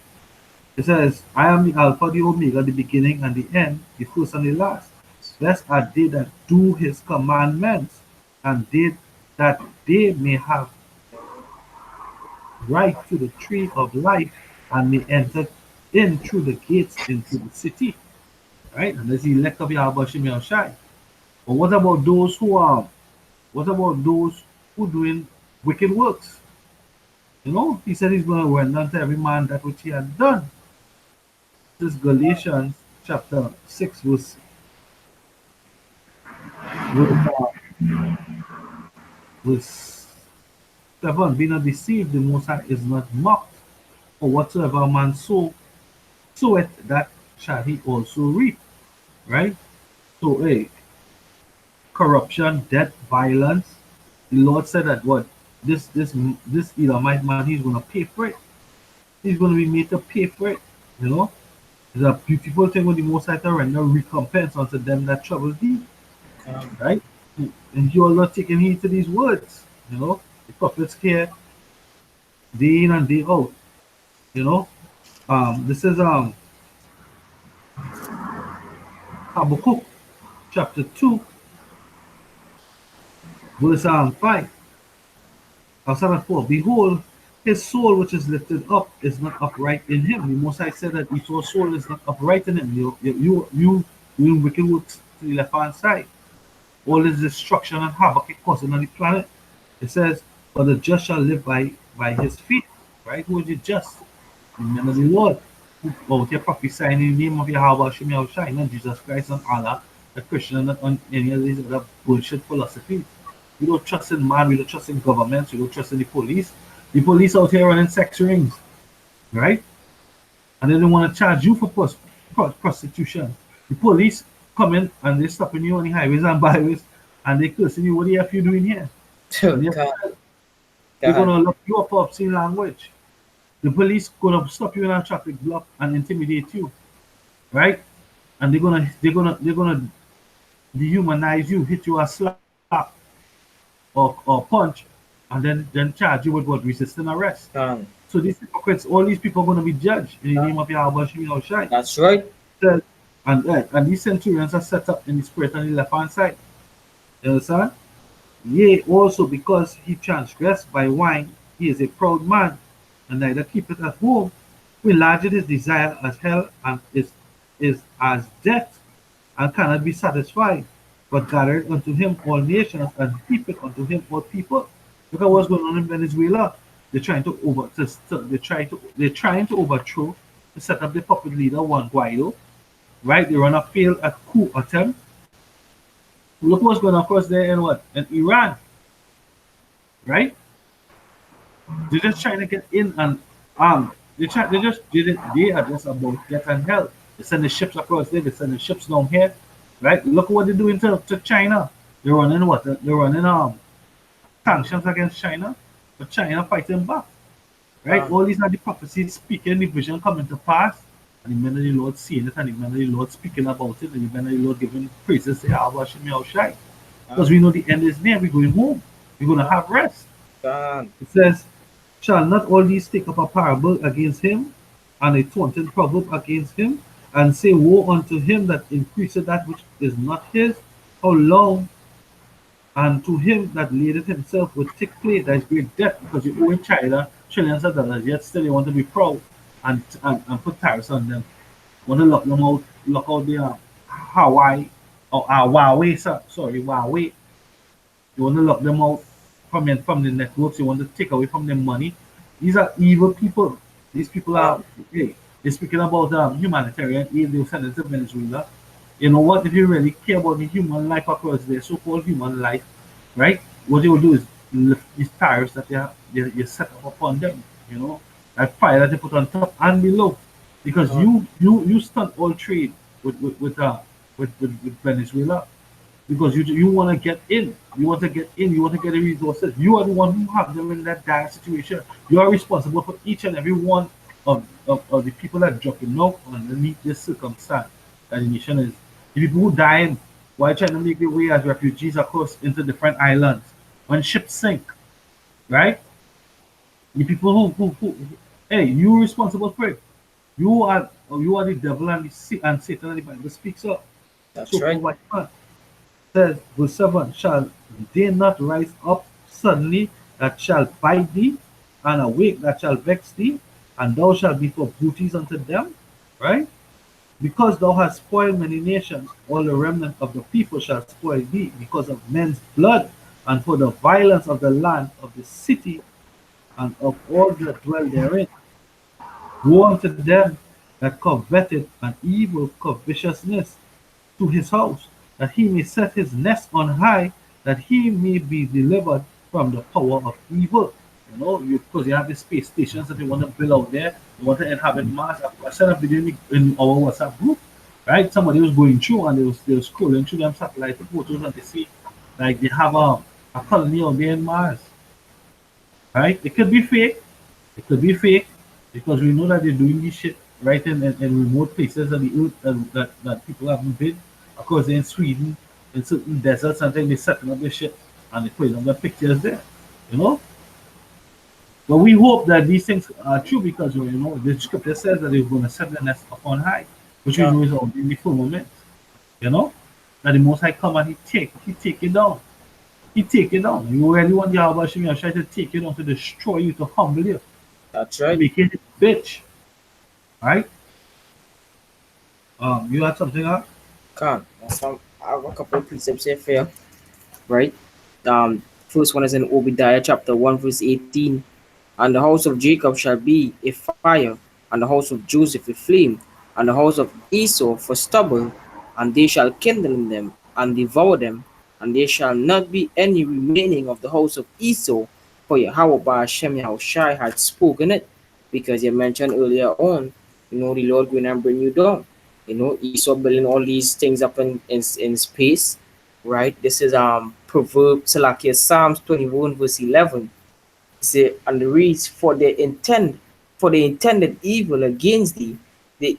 It says, I am the Alpha, the Omega, the beginning and the end, the first and the last. Blessed are they that do his commandments, and they that they may have right to the tree of life and may enter in through the gates into the city. Right? And that's the elect of Yahweh Shem Yahushai. But what about those who doing wicked works? You know, he said he's going to render unto every man that which he had done. This is Galatians chapter 6, verse 7. Be not deceived, the Most High is not mocked. For whatsoever a man soweth, that shall he also reap. Right? So, hey, corruption, death, violence. The Lord said that what this Edomite man, he's gonna pay for it. He's gonna be made to pay for it. You know, it's a beautiful thing when the Most High to render recompense unto them that trouble thee. Come. Right? And you are not taking heed to these words. You know, the prophets care day in and day out. You know, this is Habakkuk chapter 2, verse 5. 7:4. Behold, his soul which is lifted up is not upright in him. The Most High said that Esau's soul is not upright in him. You doing wicked works to the left hand side. All this destruction and havoc it causing on the planet. It says, but the just shall live by his feet. Right? Who is the just? Remember the Lord. Who out here prophesying in the name of Yahweh Shem Yahushai, not Jesus Christ and Allah, the Christian, not on any of these other bullshit philosophies. We don't trust in man, we don't trust in governments, we don't trust in the police. The police out here running sex rings, right? And then they want to charge you for prostitution. The police come in and they stopping you on the highways and byways and they cursing you. What the F you doing here? And Come. they're Come. gonna lock you up for obscene language. The police gonna stop you in a traffic block and intimidate you, right? And they're gonna dehumanize you, hit you a slap or punch, and then charge you with what resisting arrest. Come. So these hypocrites, all these people are going to be judged in the name of Yahweh Shem Yahushai. That's right. And these centurions are set up in the spirit on the left hand side. You understand? Yea, also because he transgressed by wine, he is a proud man, and neither keepeth at home, who enlargeth his desire as hell, and is as death, and cannot be satisfied, but gathereth unto him all nations, and heapeth unto him all people. Look at what's going on in Venezuela. They're trying to they're trying to overthrow to set up the puppet leader Juan Guaido, right? They run a failed at coup attempt. Look what's going on first there in what? In Iran, right? They're just trying to get in and they are just about getting help. They send the ships across there, they send the ships down here, right? Look what they're doing to China. They're running what? They're running sanctions against China, but China fighting back. Right? Um, All these are the prophecies speaking, the vision coming to pass, and the men of the Lord seeing it, and the men of the Lord speaking about it, and the men of the Lord giving praises to Yahweh Shem Yahushai. Because um, we know the end is near, we're going home. We're going to have rest. um, It says, shall not all these take up a parable against him, and a taunting proverb against him, and say, woe unto him that increaseth that which is not his? How long? And to him that ladeth himself with thick clay, that is great debt, because you owe China trillions of dollars, yet still you want to be proud and put tariffs on them. Want to lock out the Hawaii or Huawei, sorry, Huawei. You want to lock them out from the networks. You want to take away from them money. These are evil people. These people are, um, hey, they're speaking about humanitarian aid. They'll send it to Venezuela. You know what? If you really care about the human life across there, so-called human life, right? What they will do is lift these tariffs that you set up upon them. You know, that fire that they put on top and below, because um, you stunt all trade with Venezuela because you want to get in. You want to get in. You want to get the resources. You are the one who have them in that dire situation. You are responsible for each and every one of the people that dropping out underneath this circumstance that the nation is. The people who dying while trying to make their way as refugees across into different islands. When ships sink, right? The people hey, you responsible for it. You are the devil and and Satan and the Bible speaks up. that's So-called right. white man says, verse 7, shall they not rise up suddenly that shall bite thee, and awake that shall vex thee, and thou shalt be for booties unto them? Right? Because thou hast spoiled many nations, all the remnant of the people shall spoil thee, because of men's blood, and for the violence of the land, of the city, and of all that dwell therein. Woe unto them that coveted an evil covetousness to his house, that he may set his nest on high, that he may be delivered from the power of evil. You know, because you have the space stations that you want to build out there, you want to inhabit Mars. I set up video in our WhatsApp group, right? Somebody was going through and they was scrolling through them satellite photos and they see like they have a colony out there in Mars, right? It could be fake, it could be fake, because we know that they're doing this shit right in remote places of the earth that people haven't been. Of course, they're in Sweden, in certain deserts, and then they're setting up their shit and they're putting up their pictures there, you know? But we hope that these things are true because, you know, the scripture says that they're going to set the nest upon high, which we Um, know is out in the firmament, you know? That the Most High come and he take it down. He take it down. You really want Yahweh Shem Yahshua to take you down, to destroy you, to humble you, that's to right. make you a bitch, right? You had something up? Can I have a couple of precepts here for you, right? First one is in Obadiah chapter 1 verse 18. And the house of Jacob shall be a fire, and the house of Joseph a flame, and the house of Esau for stubble, and they shall kindle in them and devour them, and there shall not be any remaining of the house of Esau, for Yahweh by Hashem Yahushai had spoken it, because you mentioned earlier on, the Lord going and bring you down. Esau building all these things up in space, right? This is Proverbs, Salakia, Psalms 21 verse 11. Say, and it reads, for they intended evil against thee. They,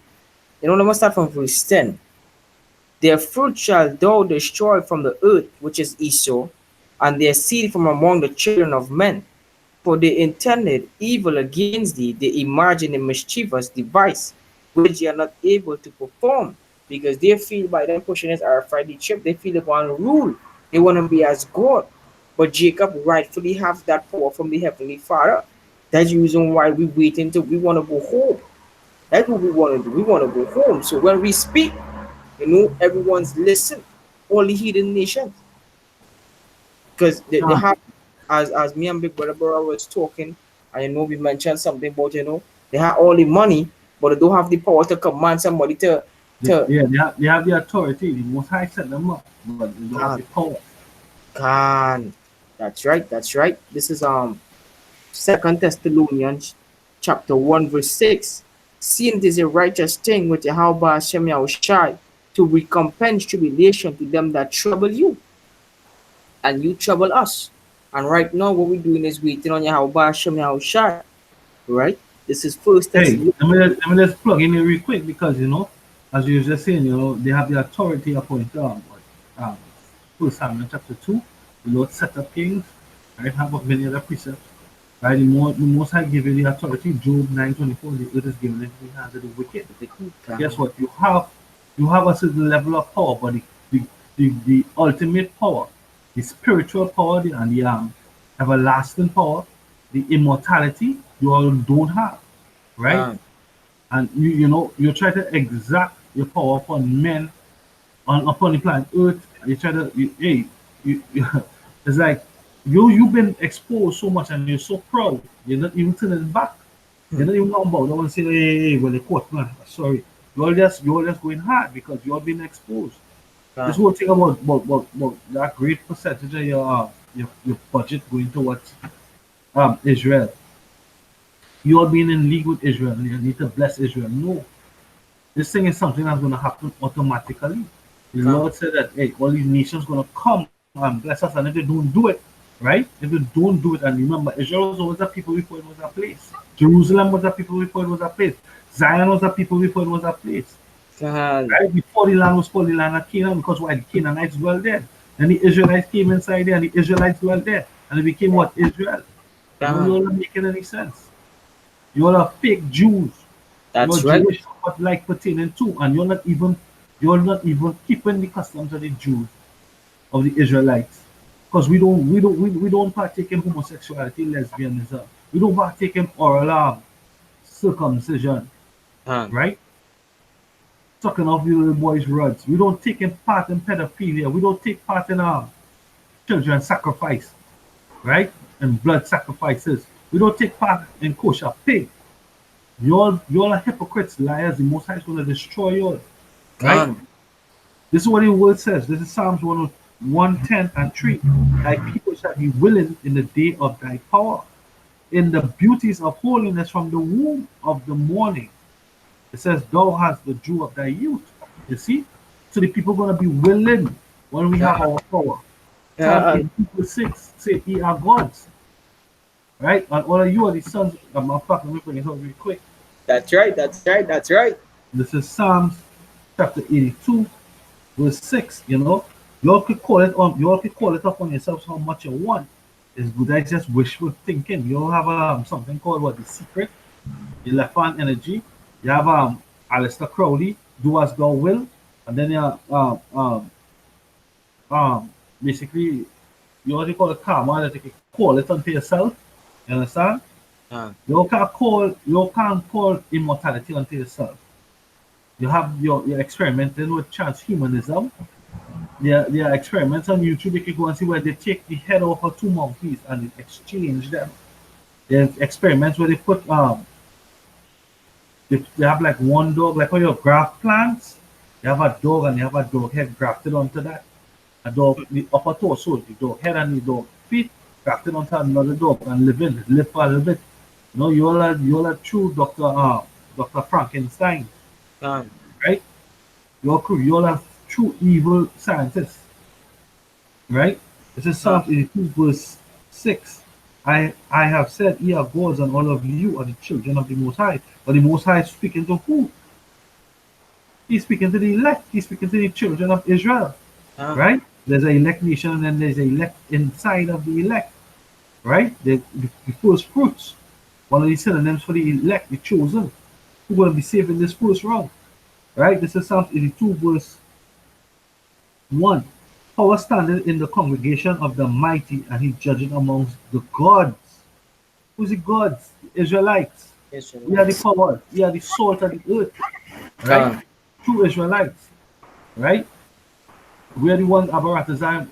let me start from verse 10. Their fruit shall thou destroy from the earth, which is Esau, and their seed from among the children of men. For they intended evil against thee, they imagined a mischievous device, which they are not able to perform, because they feel by them pushing this rfid chip, they feel upon rule. They want to be as God. But Jacob rightfully have that power from the Heavenly Father. That's the reason why we wait until we want to go home. That's what we want to do. We want to go home. So when we speak, everyone's listen. All the hidden nations. Because they Ah, have, as me and Big Brother Bora was talking, and we mentioned something about, they have all the money, but they don't have the power to command somebody to yeah, they have the authority. The Most High set them up, but they don't have the God, power. God. That's right, that's right. This is Second Thessalonians chapter 1 verse 6. Seeing it is a righteous thing with Yahweh Hashem Yahushai to recompense tribulation to them that trouble you, and you trouble us. And right now what we're doing is waiting on Yahweh Hashem Yahushai. Right? This is First Hey, Thessalonians. let me just plug in here real quick because as you were just saying, they have the authority appointed. Um, First Samuel chapter 2, the Lord set up kings, right? Have up many other precepts, right? The most High give you the authority. Job 9:24, the earth is given into the hands of the wicked. Guess what? You have a certain level of power, but the ultimate power, the spiritual power, and the everlasting power, the immortality, you all don't have, right? God, And you try to exact your power upon men upon the planet Earth. You try to it's like you've been exposed so much and you're so proud. You're not even turning back. You're not even going about. Don't want to say, hey, well, the court, man. Sorry. You're just going hard because you're being exposed. This God, whole thing about that great percentage of your budget going towards Israel. You're being in league with Israel and you need to bless Israel. No. This thing is something that's going to happen automatically. The God, Lord said that, hey, all these nations going to come and bless us, and if they don't do it, right? If they don't do it, and remember, Israel was always a people before it was a place. Jerusalem was a people before it was a place. Zion was a people before it was a place. God, Right? Before the land was called the land of Canaan, because why the Canaanites dwelled there. Then the Israelites came inside there, and the Israelites dwelled there. And it became what? Israel. I know you God. all are making any sense. You all are fake Jews. You're That's right. Jewish, but like pertaining to, and you're not even keeping the customs of the Jews, of the Israelites. Because we don't partake in homosexuality, lesbianism. We don't partake in oral circumcision, God, right? Sucking off the little boys' rods. We don't take in part in pedophilia. We don't take part in children sacrifice, right? And blood sacrifices. We don't take part in kosher pig. You all are hypocrites, liars. The Most High is going to destroy you all, right? God, This is what the word says. This is Psalms 110 and 3. Thy people shall be willing in the day of thy power, in the beauties of holiness from the womb of the morning. It says, thou hast the dew of thy youth. You see? So the people are going to be willing when we have God, our power. Psalm God. 82:6 say, ye are gods, right? And all of you are the sons. I'm fucking let me bring it up real quick. That's right. That's right. That's right. This is Psalms chapter 82, verse 6. You all could call it up on yourselves how much you want. It's good. That's just wishful thinking. You all have something called what, the secret, the left hand energy. You have Alistair Crowley, do as thou will, and then you have, basically you what you call it karma, that you can call it unto yourself. You understand? God, You can't call immortality unto yourself. You have your experimenting with transhumanism. There are experiments on YouTube. You can go and see where they take the head off of two monkeys and they exchange them. There's experiments where they put they have like one dog, like how you graft plants. You have a dog and you have a dog head grafted onto that. A dog, the upper torso, the dog head and the dog feet grafted onto another dog and live for a little bit. You all are true Dr. Frankenstein, God, right? You all are true evil scientists, right? This is God, Psalms 82 verse 6. I have said, ye are gods, and all of you are the children of the Most High. But the Most High is speaking to who? He's speaking to the elect. He's speaking to the children of Israel, God, right? There's an elect nation and then there's an elect inside of the elect, right? The first fruits. One of the synonyms for the elect, the chosen, who will be saved in this first round, right? This is Psalms 82 verse 1. power standeth in the congregation of the mighty, and he judgeth amongst the gods. Who's the gods? The Israelites. We are the Israelites. power. We are the salt of the earth, right? Come. True Israelites, right? We are the ones Abaratazim.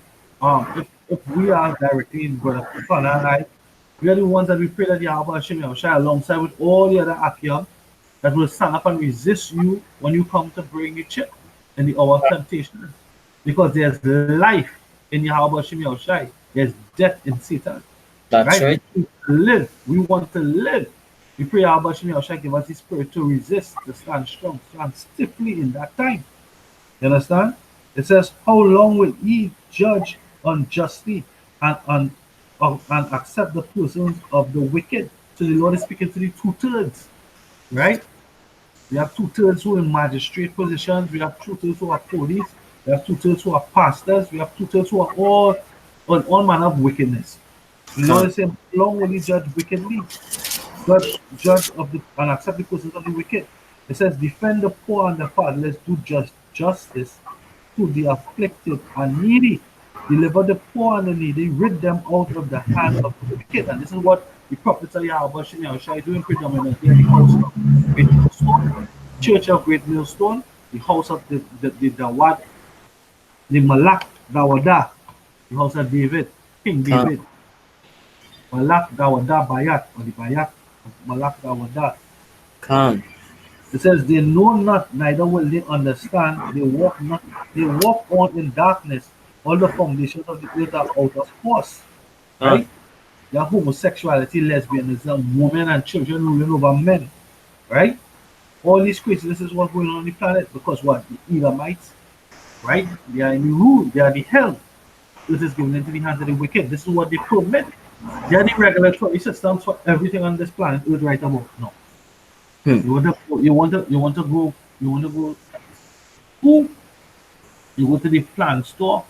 If we are directly in Brother Father and I, we are the ones that we pray that Yahweh Hashem Yahushua alongside with all the other Akim that will stand up and resist you when you come to bring the chip in the hour of temptation. Because there's life in Yahweh Hashem Yahushua. There's death in Satan. That's Right? We right. need to live. We want to live. We pray Yahweh Hashem Yahushua give us the spirit to resist, to stand strong, stand stiffly in that time. You understand? It says, how long will ye judge unjustly and, and accept the persons of the wicked? So the Lord is speaking to the two-thirds, right? We have two-thirds who are in magistrate positions. We have two-thirds who are police. We have two-thirds who are pastors. We have two-thirds who are all on all manner of wickedness. The Lord Come. is saying, how long will you judge wickedly? Judge of the and accept the persons of the wicked. It says, defend the poor and the fatherless, do justice to the afflicted and needy. Deliver the poor and the needy, rid them out of the hand of the wicked. And this is what the prophets of Yahweh Shai doing predominantly at the house of Great Millstone, Church of Great Millstone, the house of the Dawad, the Malak Dawada, the house of David, King Come. David, Malak Dawada Bayat, or the Bayat of Malak Dawada. Come. It says, they know not, neither will they understand. They walk not, they walk on in darkness. All the foundations of the earth are out of course. Come. Right? Their homosexuality, lesbianism, women and children ruling over men. Right? All these craziness is what's going on the planet. Because what? The Elamites, right? They are in the rule, they are the hell. This is given into the hands of the wicked. This is what they permit. They are the regulatory systems for everything on this planet earth right about now. Hmm. You want to go who you go to the plant store.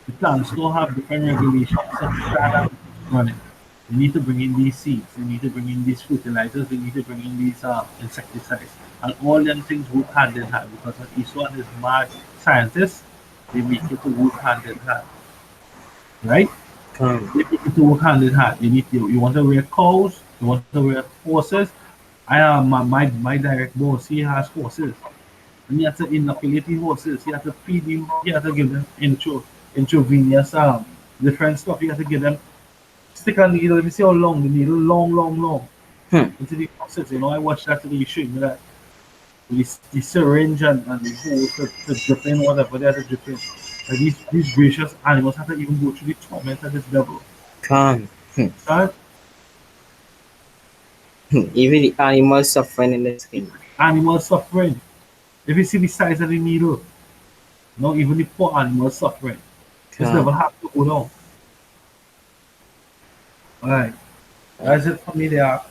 The plant store have different regulations of the plant that is running. You need to bring in these seeds, you need to bring in these fertilizers, you need to bring in these insecticides. And all them things work hand in hand because when each one is mad scientists, they make it to work hand in hand. Right? Come. They make it to work hand in hand. You want to rear cows, you want to rear horses. I am my direct boss, he has horses. And you have to inoculate the horses. You have to feed them. You have to give them intravenous different stuff. You have to give them stick on needle. Let me see how long the needle, long, Hmm. into the horses. I watched that today. You showed me that the syringe and the hose to drip in whatever they have to drip in. And these gracious animals have to even go through the torment of this devil. Come. Hmm. Right? Hmm. Even the animals suffering in this thing. Animals suffering. If you see the size of the needle, even the poor animals suffering. This devil Come. have to go down. Alright. That's it for me there.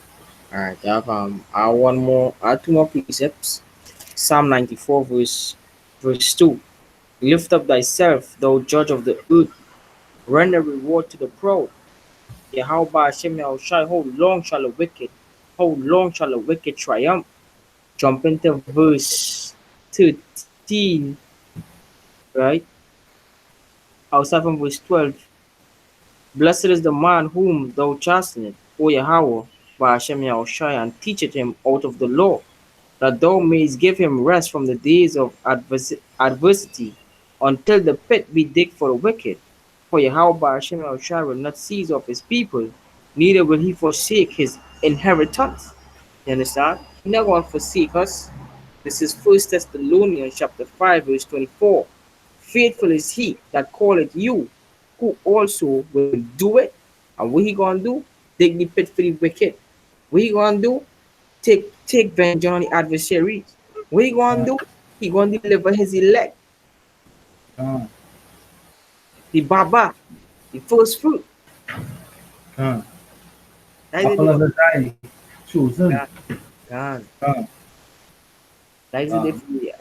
Alright, I have I have two more precepts. Psalm 94 verse 2. Lift up thyself, thou judge of the earth, render reward to the proud. Yahweh Hashem Yahushai, how long shall the wicked triumph? Jump into verse 13, right? I'll start from verse 12. Blessed is the man whom thou chastenest, O Yahweh, by Hashem Yahushai, and teacheth him out of the law, that thou mayest give him rest from the days of adversity, until the pit be digged for the wicked. For Yahweh Hashem Yahushai will not cease of his people, neither will he forsake his inheritance. You understand? He's not going to forsake us. This is First Thessalonians chapter 5, verse 24. Faithful is he that calleth you, who also will do it. And what he gonna do? Dig the pit for the wicked. What he gonna do? Take vengeance on the adversaries. What he gonna do? He gonna deliver his elect, Uh, the Baba, the first fruit. uh, That is Apple the of his eye, chosen. God, God. Uh, That is the uh, difference.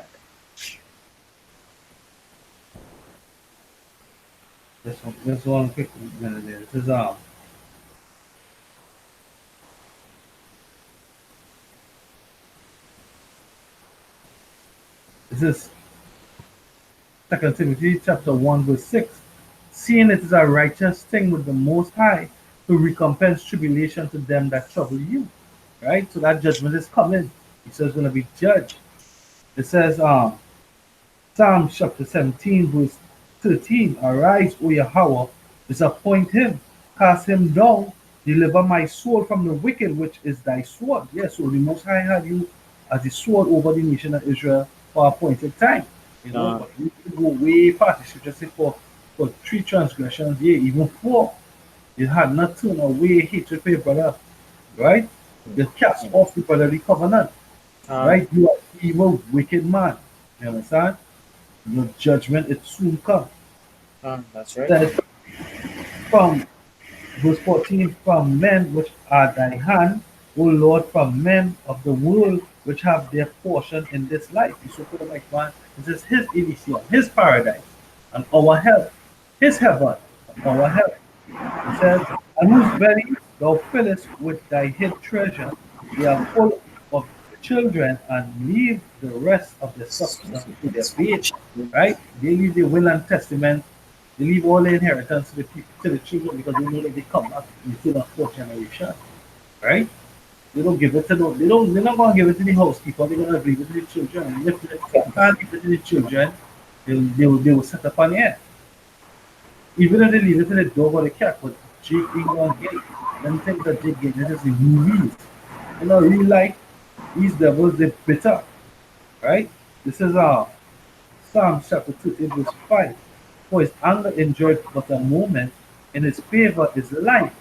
this one quick minute there. This is 2 Timothy chapter 1 verse 6. seeing it is a righteous thing with the Most High to recompense tribulation to them that trouble you. Right? So that judgment is coming. He says going to be judged. It says, Psalm chapter 17, verse 13, arise, O Yahweh, disappoint him, cast him down, deliver my soul from the wicked, which is thy sword. Yes, so the Most High had you as the sword over the nation of Israel for a appointed time. You know, but you go way past. The scripture say for three transgressions, yeah, even four. You had not turned away hatred for your brother, right? You cast off the brotherly covenant, right? You are evil, wicked man. You understand? Your judgment it soon come. That's right. Says from verse 14, from men which are thy hand, O Lord, from men of the world which have their portion in this life. You so called like man, this is his Elysium, his paradise, and our hell, his heaven, and our hell. It says, and whose belly thou fillest with thy hid treasure, they are full of children and leave the rest of their substance to their bed. Right? They leave the will and testament, they leave all the inheritance to the people, to the children because they know that they come back in the fourth generation. Right? They don't give it to them. They're not gonna give it to the housekeeper, they're gonna leave it to the children. And if they can't give it to the children, they will set up on the air. Even if they leave it to the dog or the cat, but Jake ain't gonna get it. Them things that Jake get, this is the movies. You know, real life, these devils, they're bitter, right? This is Psalm chapter 13, verse 5. For his anger enjoyed but a moment, in his favor is life.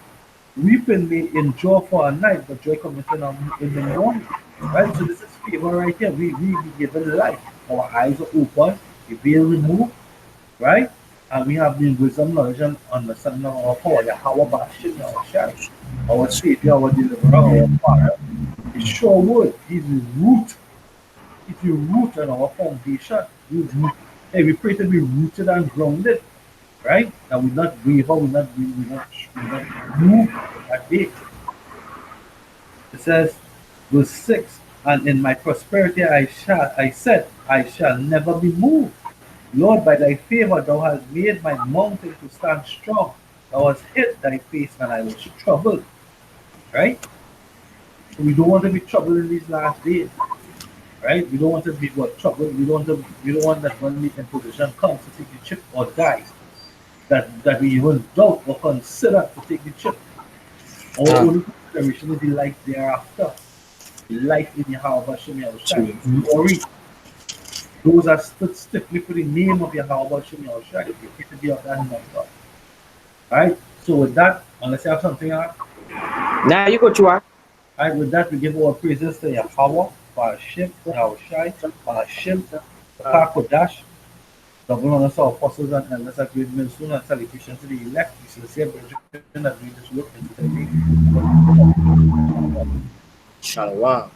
Weeping may endure for a night, but joy cometh in the morning. Right? So this is favor right here. We be given life. Our eyes are open, the veil removed, right? And we have the wisdom, knowledge, and understanding of our power, Yahweh Bashim, our Shai, our Savior, our Deliverer, our Father. His sure word, He's the root. He's the root and our foundation. Hey, we pray to be rooted and grounded, right? That we not waver, we not move that day. It says, verse 6, and in my prosperity I said, I shall never be moved. Lord, by thy favor thou hast made my mountain to stand strong. Thou hast hid thy face when I was troubled. Right? So we don't want to be troubled in these last days. Right? We don't want to be troubled. We don't want that when the imposition comes to take the chip or die. That we even doubt or consider to take the chip. Our only consideration is the life thereafter. The life in Yahweh Shem Yahushua. Glory. Those are stood stiffly for the name of Yahweh Shem Yahushua. If you to be of that number. Alright? So with that, unless you have something else. Now you go to what? Alright, with that we give our praises to Yahweh, Hashem, Yahushua, Hashem, Kodash, double honors to our apostles and elders that great men soon and salutations to the elect, the sincere brethren that we just look into the day. Shalom.